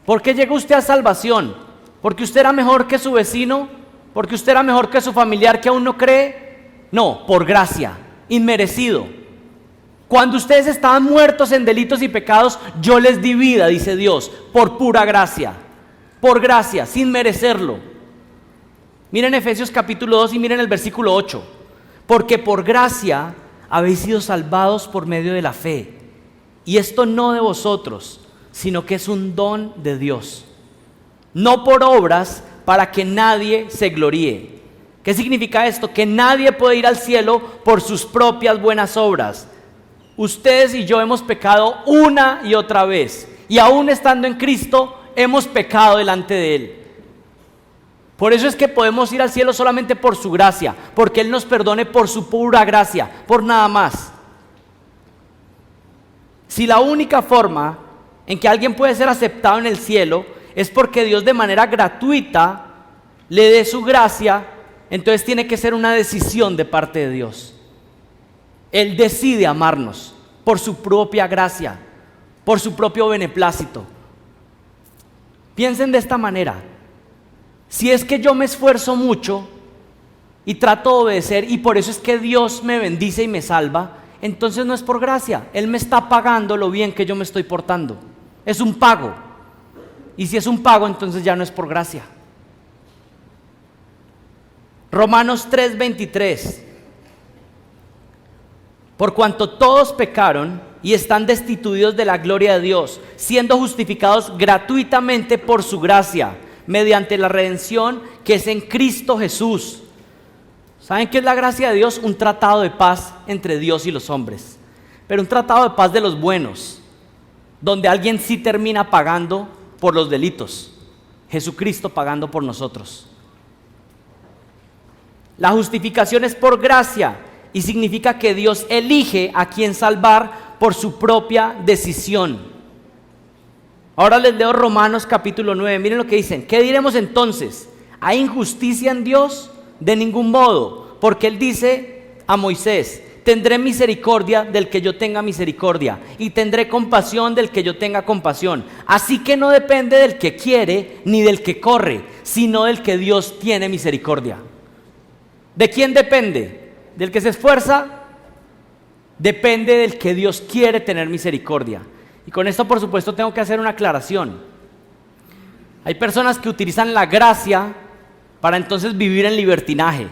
¿Por qué llegó usted a salvación? ¿Porque usted era mejor que su vecino? ¿Porque usted era mejor que su familiar que aún no cree? No, por gracia, inmerecido. Cuando ustedes estaban muertos en delitos y pecados, yo les di vida, dice Dios, por pura gracia. Por gracia, sin merecerlo. Miren Efesios capítulo 2 y miren el versículo 8. Porque por gracia habéis sido salvados por medio de la fe. Y esto no de vosotros, sino que es un don de Dios. No por obras, para que nadie se gloríe. ¿Qué significa esto? Que nadie puede ir al cielo por sus propias buenas obras. Ustedes y yo hemos pecado una y otra vez. Y aún estando en Cristo, hemos pecado delante de Él. Por eso es que podemos ir al cielo solamente por su gracia, porque Él nos perdone por su pura gracia, por nada más. Si la única forma en que alguien puede ser aceptado en el cielo es porque Dios de manera gratuita le dé su gracia, entonces tiene que ser una decisión de parte de Dios. Él decide amarnos por su propia gracia, por su propio beneplácito. Piensen de esta manera: si es que yo me esfuerzo mucho y trato de obedecer y por eso es que Dios me bendice y me salva, entonces no es por gracia, Él me está pagando lo bien que yo me estoy portando. Es un pago. Y si es un pago, entonces ya no es por gracia. Romanos 3:23. Por cuanto todos pecaron y están destituidos de la gloria de Dios, siendo justificados gratuitamente por su gracia, mediante la redención que es en Cristo Jesús. ¿Saben qué es la gracia de Dios? Un tratado de paz entre Dios y los hombres, pero un tratado de paz de los buenos, donde alguien sí termina pagando por los delitos. Jesucristo pagando por nosotros. La justificación es por gracia y significa que Dios elige a quien salvar por su propia decisión. Ahora les leo Romanos capítulo 9. Miren lo que dicen. ¿Qué diremos entonces? ¿Hay injusticia en Dios? De ningún modo, porque Él dice a Moisés: tendré misericordia del que yo tenga misericordia y tendré compasión del que yo tenga compasión. Así que no depende del que quiere ni del que corre, sino del que Dios tiene misericordia. ¿De quién depende? ¿Del que se esfuerza? Depende del que Dios quiere tener misericordia. Y con esto, por supuesto, tengo que hacer una aclaración. Hay personas que utilizan la gracia para entonces vivir en libertinaje.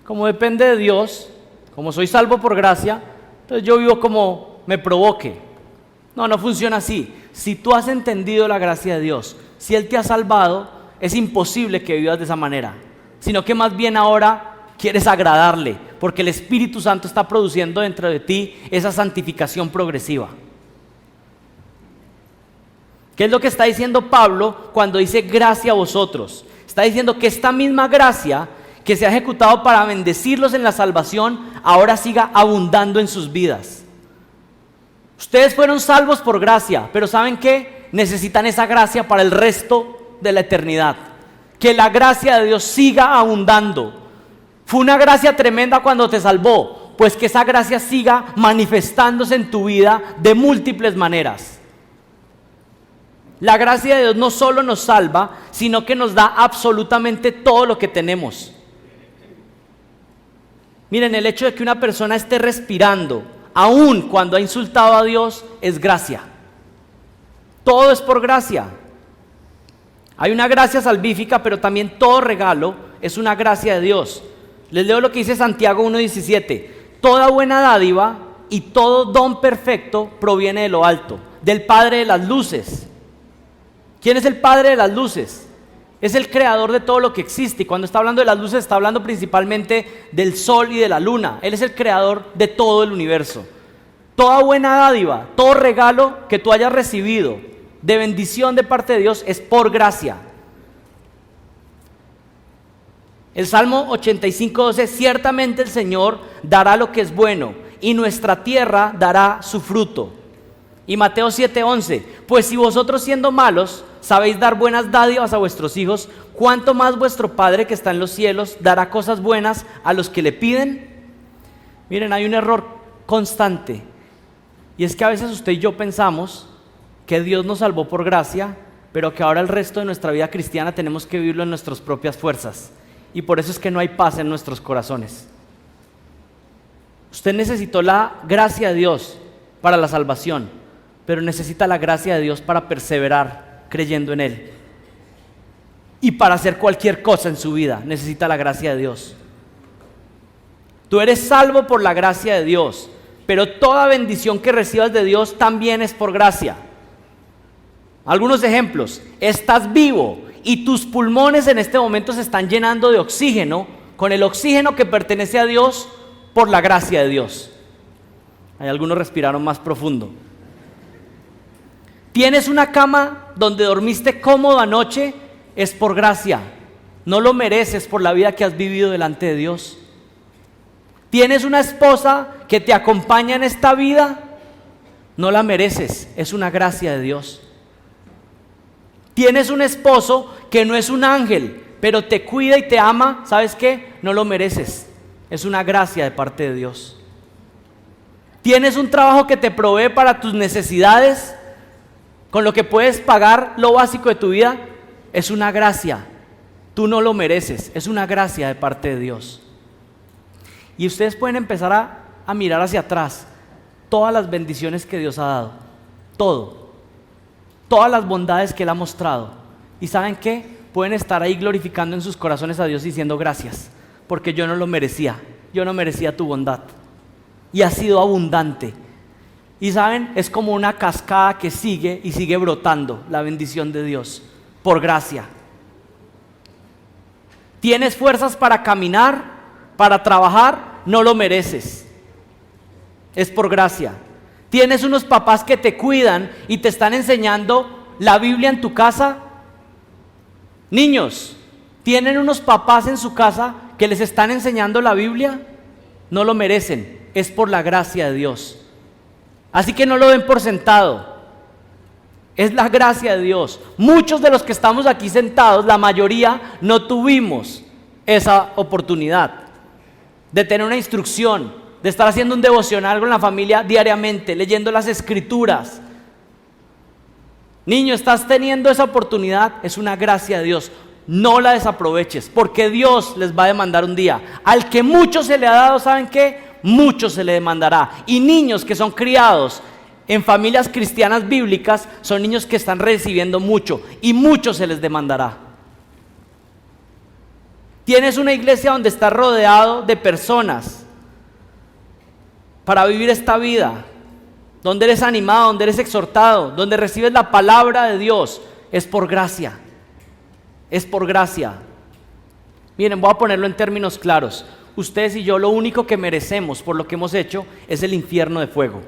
Como depende de Dios, como soy salvo por gracia, entonces yo vivo como me provoque. No, no funciona así. Si tú has entendido la gracia de Dios, si Él te ha salvado, es imposible que vivas de esa manera, sino que más bien ahora quieres agradarle, porque el Espíritu Santo está produciendo dentro de ti esa santificación progresiva. ¿Qué es lo que está diciendo Pablo cuando dice gracia a vosotros? Está diciendo que esta misma gracia que se ha ejecutado para bendecirlos en la salvación, ahora siga abundando en sus vidas. Ustedes fueron salvos por gracia, pero ¿saben qué? Necesitan esa gracia para el resto de la eternidad. Que la gracia de Dios siga abundando. Fue una gracia tremenda cuando te salvó, pues que esa gracia siga manifestándose en tu vida de múltiples maneras. La gracia de Dios no solo nos salva, sino que nos da absolutamente todo lo que tenemos. Miren, el hecho de que una persona esté respirando, aun cuando ha insultado a Dios, es gracia. Todo es por gracia. Hay una gracia salvífica, pero también todo regalo es una gracia de Dios. Les leo lo que dice Santiago 1:17. Toda buena dádiva y todo don perfecto proviene de lo alto, del Padre de las luces. ¿Quién es el Padre de las luces? Es el creador de todo lo que existe. Y cuando está hablando de las luces, está hablando principalmente del sol y de la luna. Él es el creador de todo el universo. Toda buena dádiva, todo regalo que tú hayas recibido de bendición de parte de Dios es por gracia. El Salmo 85:12, ciertamente el Señor dará lo que es bueno y nuestra tierra dará su fruto. Y Mateo 7:11, pues si vosotros siendo malos sabéis dar buenas dádivas a vuestros hijos, ¿cuánto más vuestro Padre que está en los cielos dará cosas buenas a los que le piden? Miren, hay un error constante, y es que a veces usted y yo pensamos que Dios nos salvó por gracia, pero que ahora el resto de nuestra vida cristiana tenemos que vivirlo en nuestras propias fuerzas, y por eso es que no hay paz en nuestros corazones. Usted necesitó la gracia de Dios para la salvación, pero necesita la gracia de Dios para perseverar creyendo en Él. Y para hacer cualquier cosa en su vida, necesita la gracia de Dios. Tú eres salvo por la gracia de Dios, pero toda bendición que recibas de Dios también es por gracia. Algunos ejemplos: estás vivo y tus pulmones en este momento se están llenando de oxígeno, con el oxígeno que pertenece a Dios por la gracia de Dios. Hay algunos respiraron más profundo. Tienes una cama donde dormiste cómodo anoche, es por gracia. No lo mereces por la vida que has vivido delante de Dios. Tienes una esposa que te acompaña en esta vida, no la mereces, es una gracia de Dios. Tienes un esposo que no es un ángel, pero te cuida y te ama, ¿sabes qué? No lo mereces, es una gracia de parte de Dios. Tienes un trabajo que te provee para tus necesidades, con lo que puedes pagar lo básico de tu vida, es una gracia. Tú no lo mereces, es una gracia de parte de Dios. Y ustedes pueden empezar a mirar hacia atrás todas las bendiciones que Dios ha dado, todas las bondades que Él ha mostrado. ¿Y saben qué? Pueden estar ahí glorificando en sus corazones a Dios diciendo gracias, porque yo no lo merecía, yo no merecía tu bondad. Y ha sido abundante. Y saben, es como una cascada que sigue y sigue brotando la bendición de Dios, por gracia. Tienes fuerzas para caminar, para trabajar, no lo mereces, es por gracia. Tienes unos papás que te cuidan y te están enseñando la Biblia en tu casa. Niños, ¿tienen unos papás en su casa que les están enseñando la Biblia? No lo merecen, es por la gracia de Dios. Así que no lo den por sentado, es la gracia de Dios. Muchos de los que estamos aquí sentados, la mayoría, no tuvimos esa oportunidad de tener una instrucción, de estar haciendo un devocional con la familia diariamente, leyendo las escrituras. Niño, estás teniendo esa oportunidad, es una gracia de Dios. No la desaproveches, porque Dios les va a demandar un día. Al que mucho se le ha dado, ¿saben qué? Mucho se le demandará. Y niños que son criados en familias cristianas bíblicas son niños que están recibiendo mucho, y mucho se les demandará. Tienes una iglesia donde estás rodeado de personas para vivir esta vida, donde eres animado, donde eres exhortado, donde recibes la palabra de Dios. Es por gracia, es por gracia. Miren, voy a ponerlo en términos claros. Ustedes y yo lo único que merecemos por lo que hemos hecho es el infierno de fuego.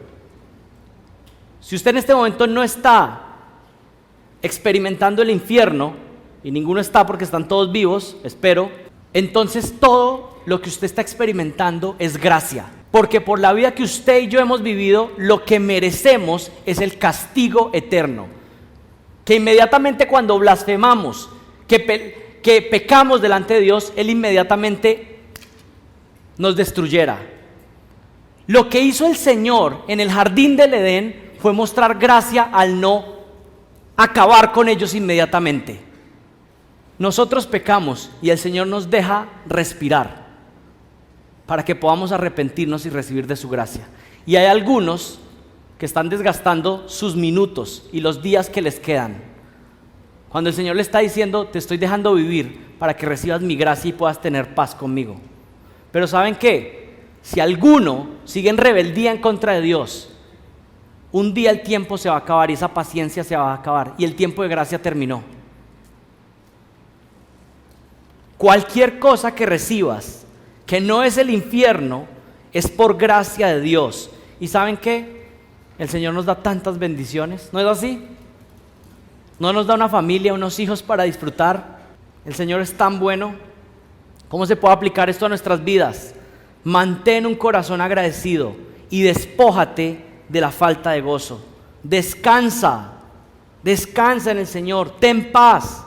Si usted en este momento no está experimentando el infierno, y ninguno está porque están todos vivos, espero, entonces todo lo que usted está experimentando es gracia. Porque por la vida que usted y yo hemos vivido, lo que merecemos es el castigo eterno. Que inmediatamente cuando blasfemamos, que pecamos delante de Dios, Él inmediatamente nos destruyera. Lo que hizo el Señor en el jardín del Edén fue mostrar gracia al no acabar con ellos inmediatamente. Nosotros pecamos y el Señor nos deja respirar para que podamos arrepentirnos y recibir de su gracia. Y hay algunos que están desgastando sus minutos y los días que les quedan, cuando el Señor le está diciendo: te estoy dejando vivir para que recibas mi gracia y puedas tener paz conmigo. Pero ¿saben qué? Si alguno sigue en rebeldía en contra de Dios, un día el tiempo se va a acabar y esa paciencia se va a acabar y el tiempo de gracia terminó. Cualquier cosa que recibas que no es el infierno, es por gracia de Dios. ¿Y saben qué? El Señor nos da tantas bendiciones, ¿no es así? No nos da una familia, unos hijos para disfrutar. El Señor es tan bueno. ¿Cómo se puede aplicar esto a nuestras vidas? Mantén un corazón agradecido y despójate de la falta de gozo. Descansa en el Señor, ten paz.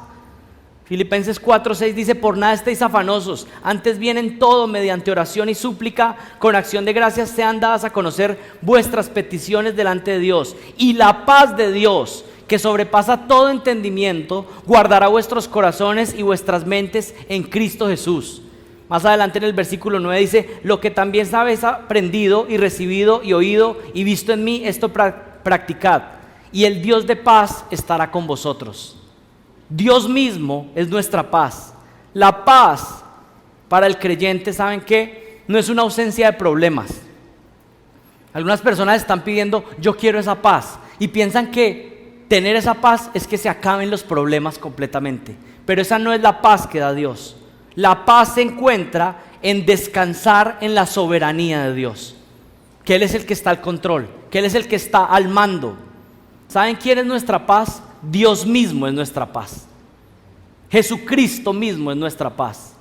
Filipenses 4:6 dice: por nada estéis afanosos, antes bien en todo mediante oración y súplica con acción de gracias sean dadas a conocer vuestras peticiones delante de Dios, y la paz de Dios, que sobrepasa todo entendimiento, guardará vuestros corazones y vuestras mentes en Cristo Jesús. Más adelante en el versículo 9 dice: lo que también habéis aprendido y recibido y oído y visto en mí, esto practicad, y el Dios de paz estará con vosotros. Dios mismo es nuestra paz. La paz para el creyente, ¿saben qué? No es una ausencia de problemas. Algunas personas están pidiendo: yo quiero esa paz, y piensan que tener esa paz es que se acaben los problemas completamente. Pero esa no es la paz que da Dios. La paz se encuentra en descansar en la soberanía de Dios, que Él es el que está al control, que Él es el que está al mando. ¿Saben quién es nuestra paz? Dios mismo es nuestra paz. Jesucristo mismo es nuestra paz.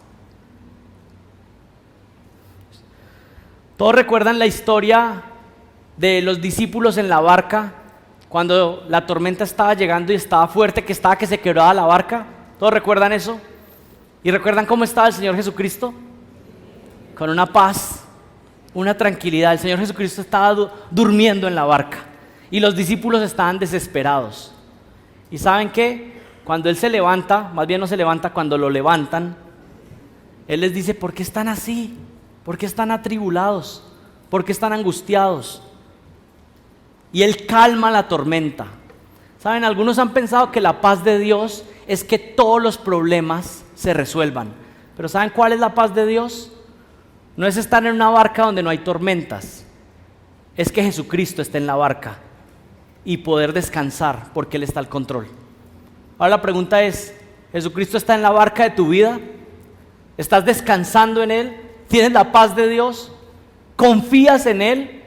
Todos recuerdan la historia de los discípulos en la barca, cuando la tormenta estaba llegando y estaba fuerte, que se quebraba la barca. ¿Todos recuerdan eso? ¿Y recuerdan cómo estaba el Señor Jesucristo? Con una paz, una tranquilidad. El Señor Jesucristo estaba durmiendo en la barca y los discípulos estaban desesperados. ¿Y saben qué? Cuando Él se levanta, más bien no se levanta, cuando lo levantan, Él les dice: ¿por qué están así? ¿Por qué están atribulados? ¿Por qué están angustiados? Y Él calma la tormenta. ¿Saben? Algunos han pensado que la paz de Dios es que todos los problemas se resuelvan. Pero ¿saben cuál es la paz de Dios? No es estar en una barca donde no hay tormentas. Es que Jesucristo esté en la barca y poder descansar porque Él está al control. Ahora la pregunta es: ¿Jesucristo está en la barca de tu vida? ¿Estás descansando en Él? ¿Tienes la paz de Dios? ¿Confías en Él?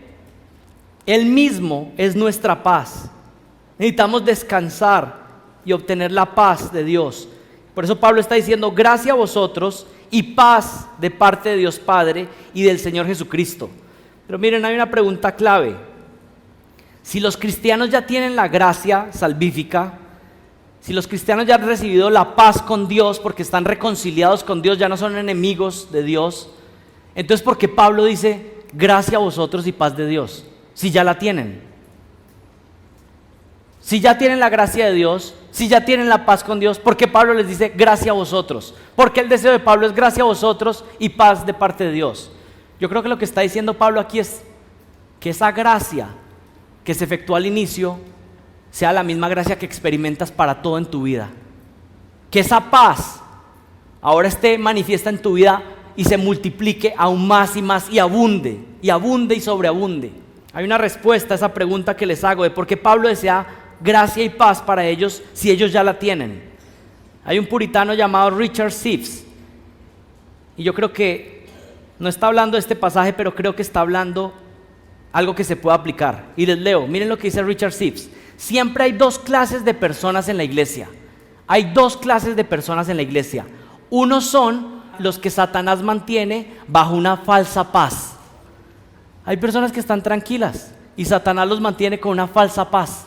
Él mismo es nuestra paz. Necesitamos descansar y obtener la paz de Dios. Por eso Pablo está diciendo: gracia a vosotros y paz de parte de Dios Padre y del Señor Jesucristo. Pero miren, hay una pregunta clave. Si los cristianos ya tienen la gracia salvífica, si los cristianos ya han recibido la paz con Dios porque están reconciliados con Dios, ya no son enemigos de Dios, entonces ¿por qué Pablo dice gracia a vosotros y paz de Dios? Si ya la tienen. Si ya tienen la gracia de Dios, si ya tienen la paz con Dios, ¿por qué Pablo les dice gracia a vosotros? Porque el deseo de Pablo es gracia a vosotros y paz de parte de Dios. Yo creo que lo que está diciendo Pablo aquí es que esa gracia que se efectúa al inicio sea la misma gracia que experimentas para todo en tu vida. Que esa paz ahora esté manifiesta en tu vida y se multiplique aún más y más y abunde y sobreabunde. Hay una respuesta a esa pregunta que les hago de por qué Pablo desea gracia y paz para ellos si ellos ya la tienen. Hay un puritano llamado Richard Sibbes, y yo creo que no está hablando de este pasaje, pero creo que está hablando algo que se puede aplicar. Y les leo, miren lo que dice Richard Sibbes: siempre hay dos clases de personas en la iglesia. Hay dos clases de personas en la iglesia. Unos son los que Satanás mantiene bajo una falsa paz. Hay personas que están tranquilas y Satanás los mantiene con una falsa paz.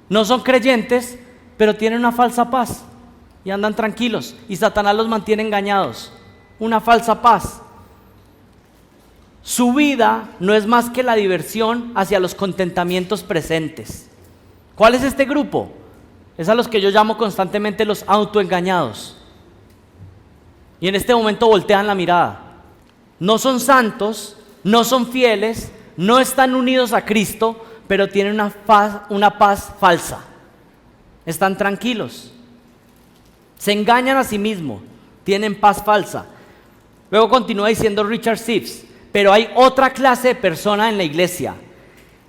No son creyentes, pero tienen una falsa paz y andan tranquilos, y Satanás los mantiene engañados. Una falsa paz. Su vida no es más que la diversión hacia los contentamientos presentes. ¿Cuál es este grupo? Es a los que yo llamo constantemente los autoengañados. Y en este momento voltean la mirada. No son santos, no son fieles, no están unidos a Cristo, pero tienen una paz falsa. Están tranquilos. Se engañan a sí mismos, tienen paz falsa. Luego continúa diciendo Richard Sibbes: pero hay otra clase de persona en la iglesia,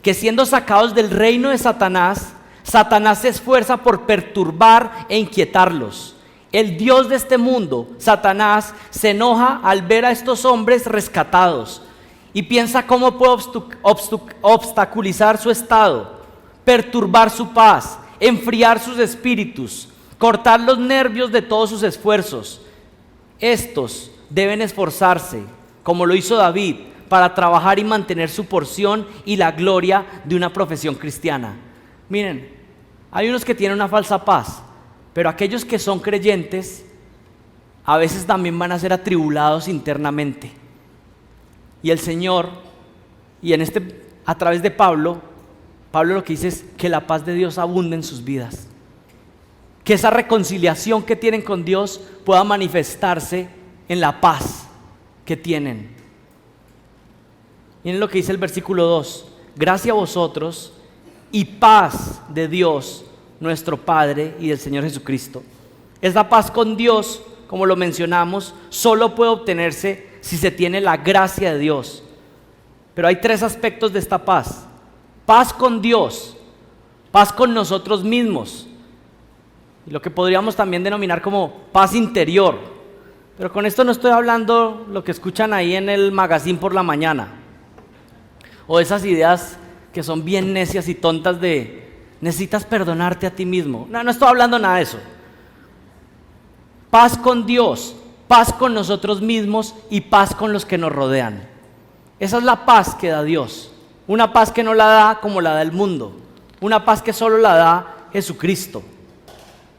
que siendo sacados del reino de Satanás, Satanás se esfuerza por perturbar e inquietarlos. El Dios de este mundo, Satanás, se enoja al ver a estos hombres rescatados y piensa cómo puede obstaculizar su estado, perturbar su paz, enfriar sus espíritus, cortar los nervios de todos sus esfuerzos. Estos deben esforzarse, como lo hizo David, para trabajar y mantener su porción y la gloria de una profesión cristiana. Miren, hay unos que tienen una falsa paz, pero aquellos que son creyentes a veces también van a ser atribulados internamente. Y el Señor, a través de Pablo lo que dice es que la paz de Dios abunde en sus vidas, que esa reconciliación que tienen con Dios pueda manifestarse en la paz que tienen. Miren lo que dice el versículo 2: gracia a vosotros y paz de Dios nuestro Padre y del Señor Jesucristo. Esta paz con Dios, como lo mencionamos, solo puede obtenerse si se tiene la gracia de Dios. Pero hay tres aspectos de esta paz: paz con Dios, paz con nosotros mismos, y lo que podríamos también denominar como paz interior. Pero con esto no estoy hablando lo que escuchan ahí en el magazine por la mañana, o esas ideas que son bien necias y tontas de necesitas perdonarte a ti mismo. No estoy hablando nada de eso. Paz con Dios, paz con nosotros mismos y paz con los que nos rodean. Esa es la paz que da Dios. Una paz que no la da como la da el mundo. Una paz que solo la da Jesucristo.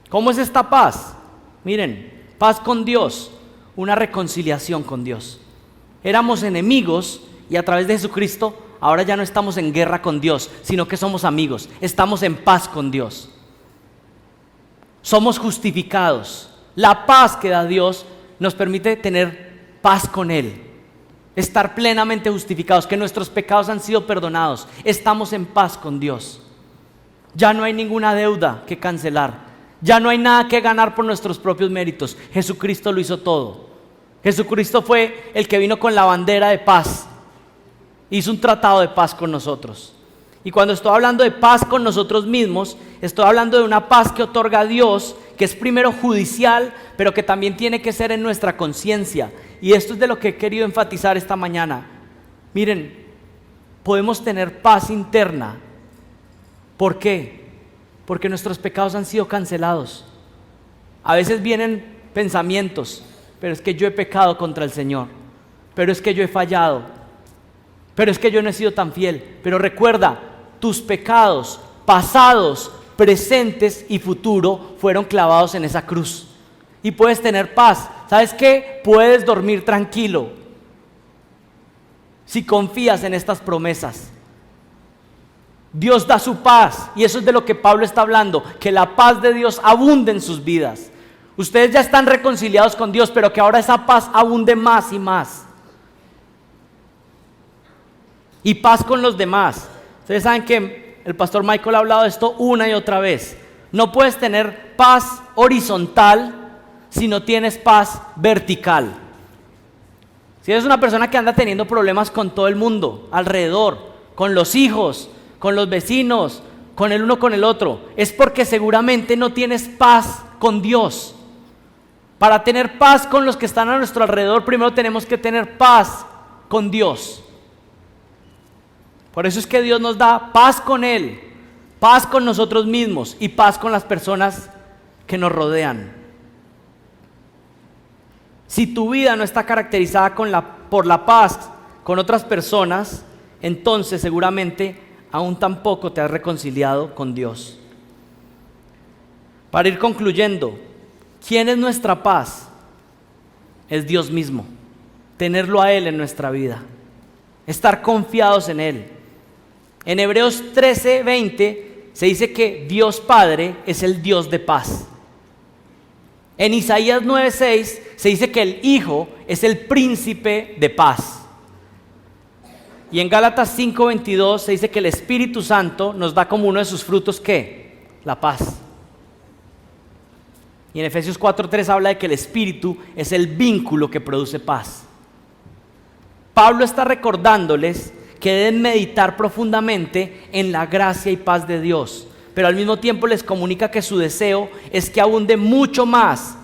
¿Cómo es esta paz? Miren, paz con Dios, una reconciliación con Dios. Éramos enemigos y a través de Jesucristo ahora ya no estamos en guerra con Dios, sino que somos amigos, estamos en paz con Dios. Somos justificados. La paz que da Dios nos permite tener paz con Él, estar plenamente justificados, que nuestros pecados han sido perdonados. Estamos en paz con Dios. Ya no hay ninguna deuda que cancelar, ya no hay nada que ganar por nuestros propios méritos. Jesucristo lo hizo todo. Jesucristo fue el que vino con la bandera de paz, hizo un tratado de paz con nosotros. Y cuando estoy hablando de paz con nosotros mismos, estoy hablando de una paz que otorga Dios, que es primero judicial, pero que también tiene que ser en nuestra conciencia. Y esto es de lo que he querido enfatizar esta mañana. Miren, podemos tener paz interna. ¿Por qué? Porque nuestros pecados han sido cancelados. A veces vienen pensamientos: pero es que yo he pecado contra el Señor, pero es que yo he fallado, pero es que yo no he sido tan fiel. Pero recuerda, tus pecados pasados, presentes y futuro fueron clavados en esa cruz. Y puedes tener paz. ¿Sabes qué? Puedes dormir tranquilo si confías en estas promesas. Dios da su paz, y eso es de lo que Pablo está hablando, que la paz de Dios abunde en sus vidas. Ustedes ya están reconciliados con Dios, pero que ahora esa paz abunde más y más. Y paz con los demás. Ustedes saben que el pastor Michael ha hablado de esto una y otra vez. No puedes tener paz horizontal si no tienes paz vertical. Si eres una persona que anda teniendo problemas con todo el mundo alrededor, con los hijos, con los vecinos, con el uno con el otro, es porque seguramente no tienes paz con Dios. Para tener paz con los que están a nuestro alrededor, primero tenemos que tener paz con Dios. Por eso es que Dios nos da paz con Él, paz con nosotros mismos y paz con las personas que nos rodean. Si tu vida no está caracterizada por la paz con otras personas, entonces seguramente aún tampoco te has reconciliado con Dios. Para ir concluyendo, ¿quién es nuestra paz? Es Dios mismo. Tenerlo a Él en nuestra vida, estar confiados en Él. En Hebreos 13:20 se dice que Dios Padre es el Dios de paz. En Isaías 9:6 se dice que el Hijo es el príncipe de paz. Y en Gálatas 5:22 se dice que el Espíritu Santo nos da como uno de sus frutos, ¿qué? La paz. Y en Efesios 4:3 habla de que el Espíritu es el vínculo que produce paz. Pablo está recordándoles que deben meditar profundamente en la gracia y paz de Dios, pero al mismo tiempo les comunica que su deseo es que abunde mucho más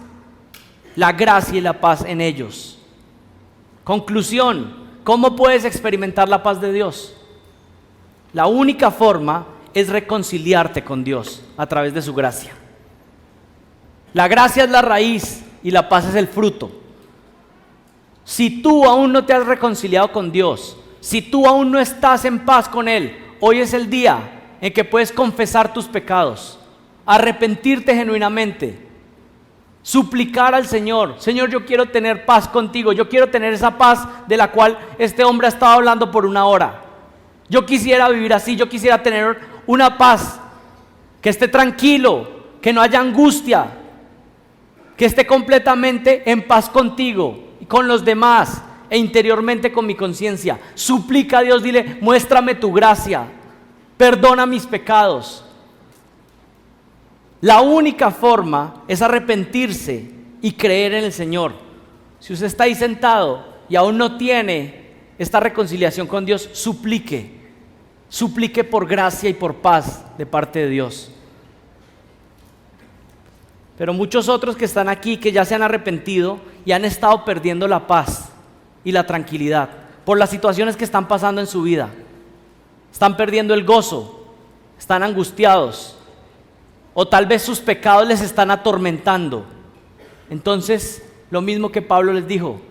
la gracia y la paz en ellos. Conclusión: ¿cómo puedes experimentar la paz de Dios? La única forma es reconciliarte con Dios a través de su gracia. La gracia es la raíz y la paz es el fruto. Si tú aún no te has reconciliado con Dios, si tú aún no estás en paz con Él, hoy es el día en que puedes confesar tus pecados, arrepentirte genuinamente, suplicar al Señor: Señor, yo quiero tener paz contigo, yo quiero tener esa paz de la cual este hombre ha estado hablando por una hora. Yo quisiera vivir así, yo quisiera tener una paz, que esté tranquilo, que no haya angustia, que esté completamente en paz contigo y con los demás e interiormente con mi conciencia. Suplica a Dios, dile: muéstrame tu gracia, perdona mis pecados. La única forma es arrepentirse y creer en el Señor. Si usted está ahí sentado y aún no tiene esta reconciliación con Dios, suplique por gracia y por paz de parte de Dios. Pero muchos otros que están aquí, que ya se han arrepentido y han estado perdiendo la paz y la tranquilidad por las situaciones que están pasando en su vida. Están perdiendo el gozo, están angustiados, o tal vez sus pecados les están atormentando. Entonces, lo mismo que Pablo les dijo: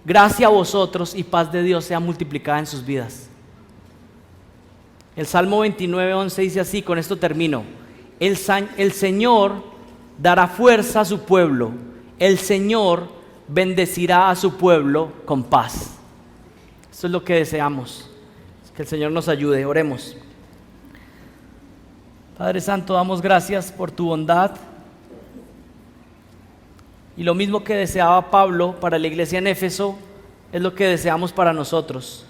gracia a vosotros y paz de Dios sea multiplicada en sus vidas. El Salmo 29:11 dice así, con esto termino: el Señor dará fuerza a su pueblo, el Señor bendecirá a su pueblo con paz. Esto es lo que deseamos, que el Señor nos ayude. Oremos. Padre Santo, damos gracias por tu bondad, y lo mismo que deseaba Pablo para la iglesia en Éfeso es lo que deseamos para nosotros: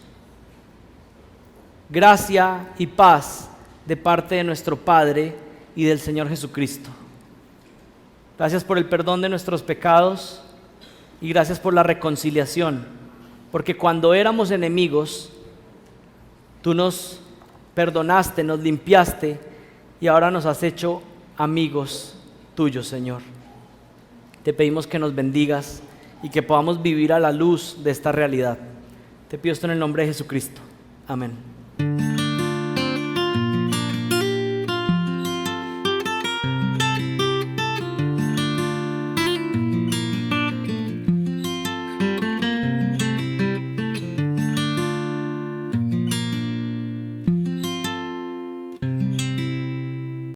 gracia y paz de parte de nuestro Padre y del Señor Jesucristo. Gracias por el perdón de nuestros pecados y gracias por la reconciliación, porque cuando éramos enemigos, tú nos perdonaste, nos limpiaste y ahora nos has hecho amigos tuyos, Señor. Te pedimos que nos bendigas y que podamos vivir a la luz de esta realidad. Te pido esto en el nombre de Jesucristo. Amén.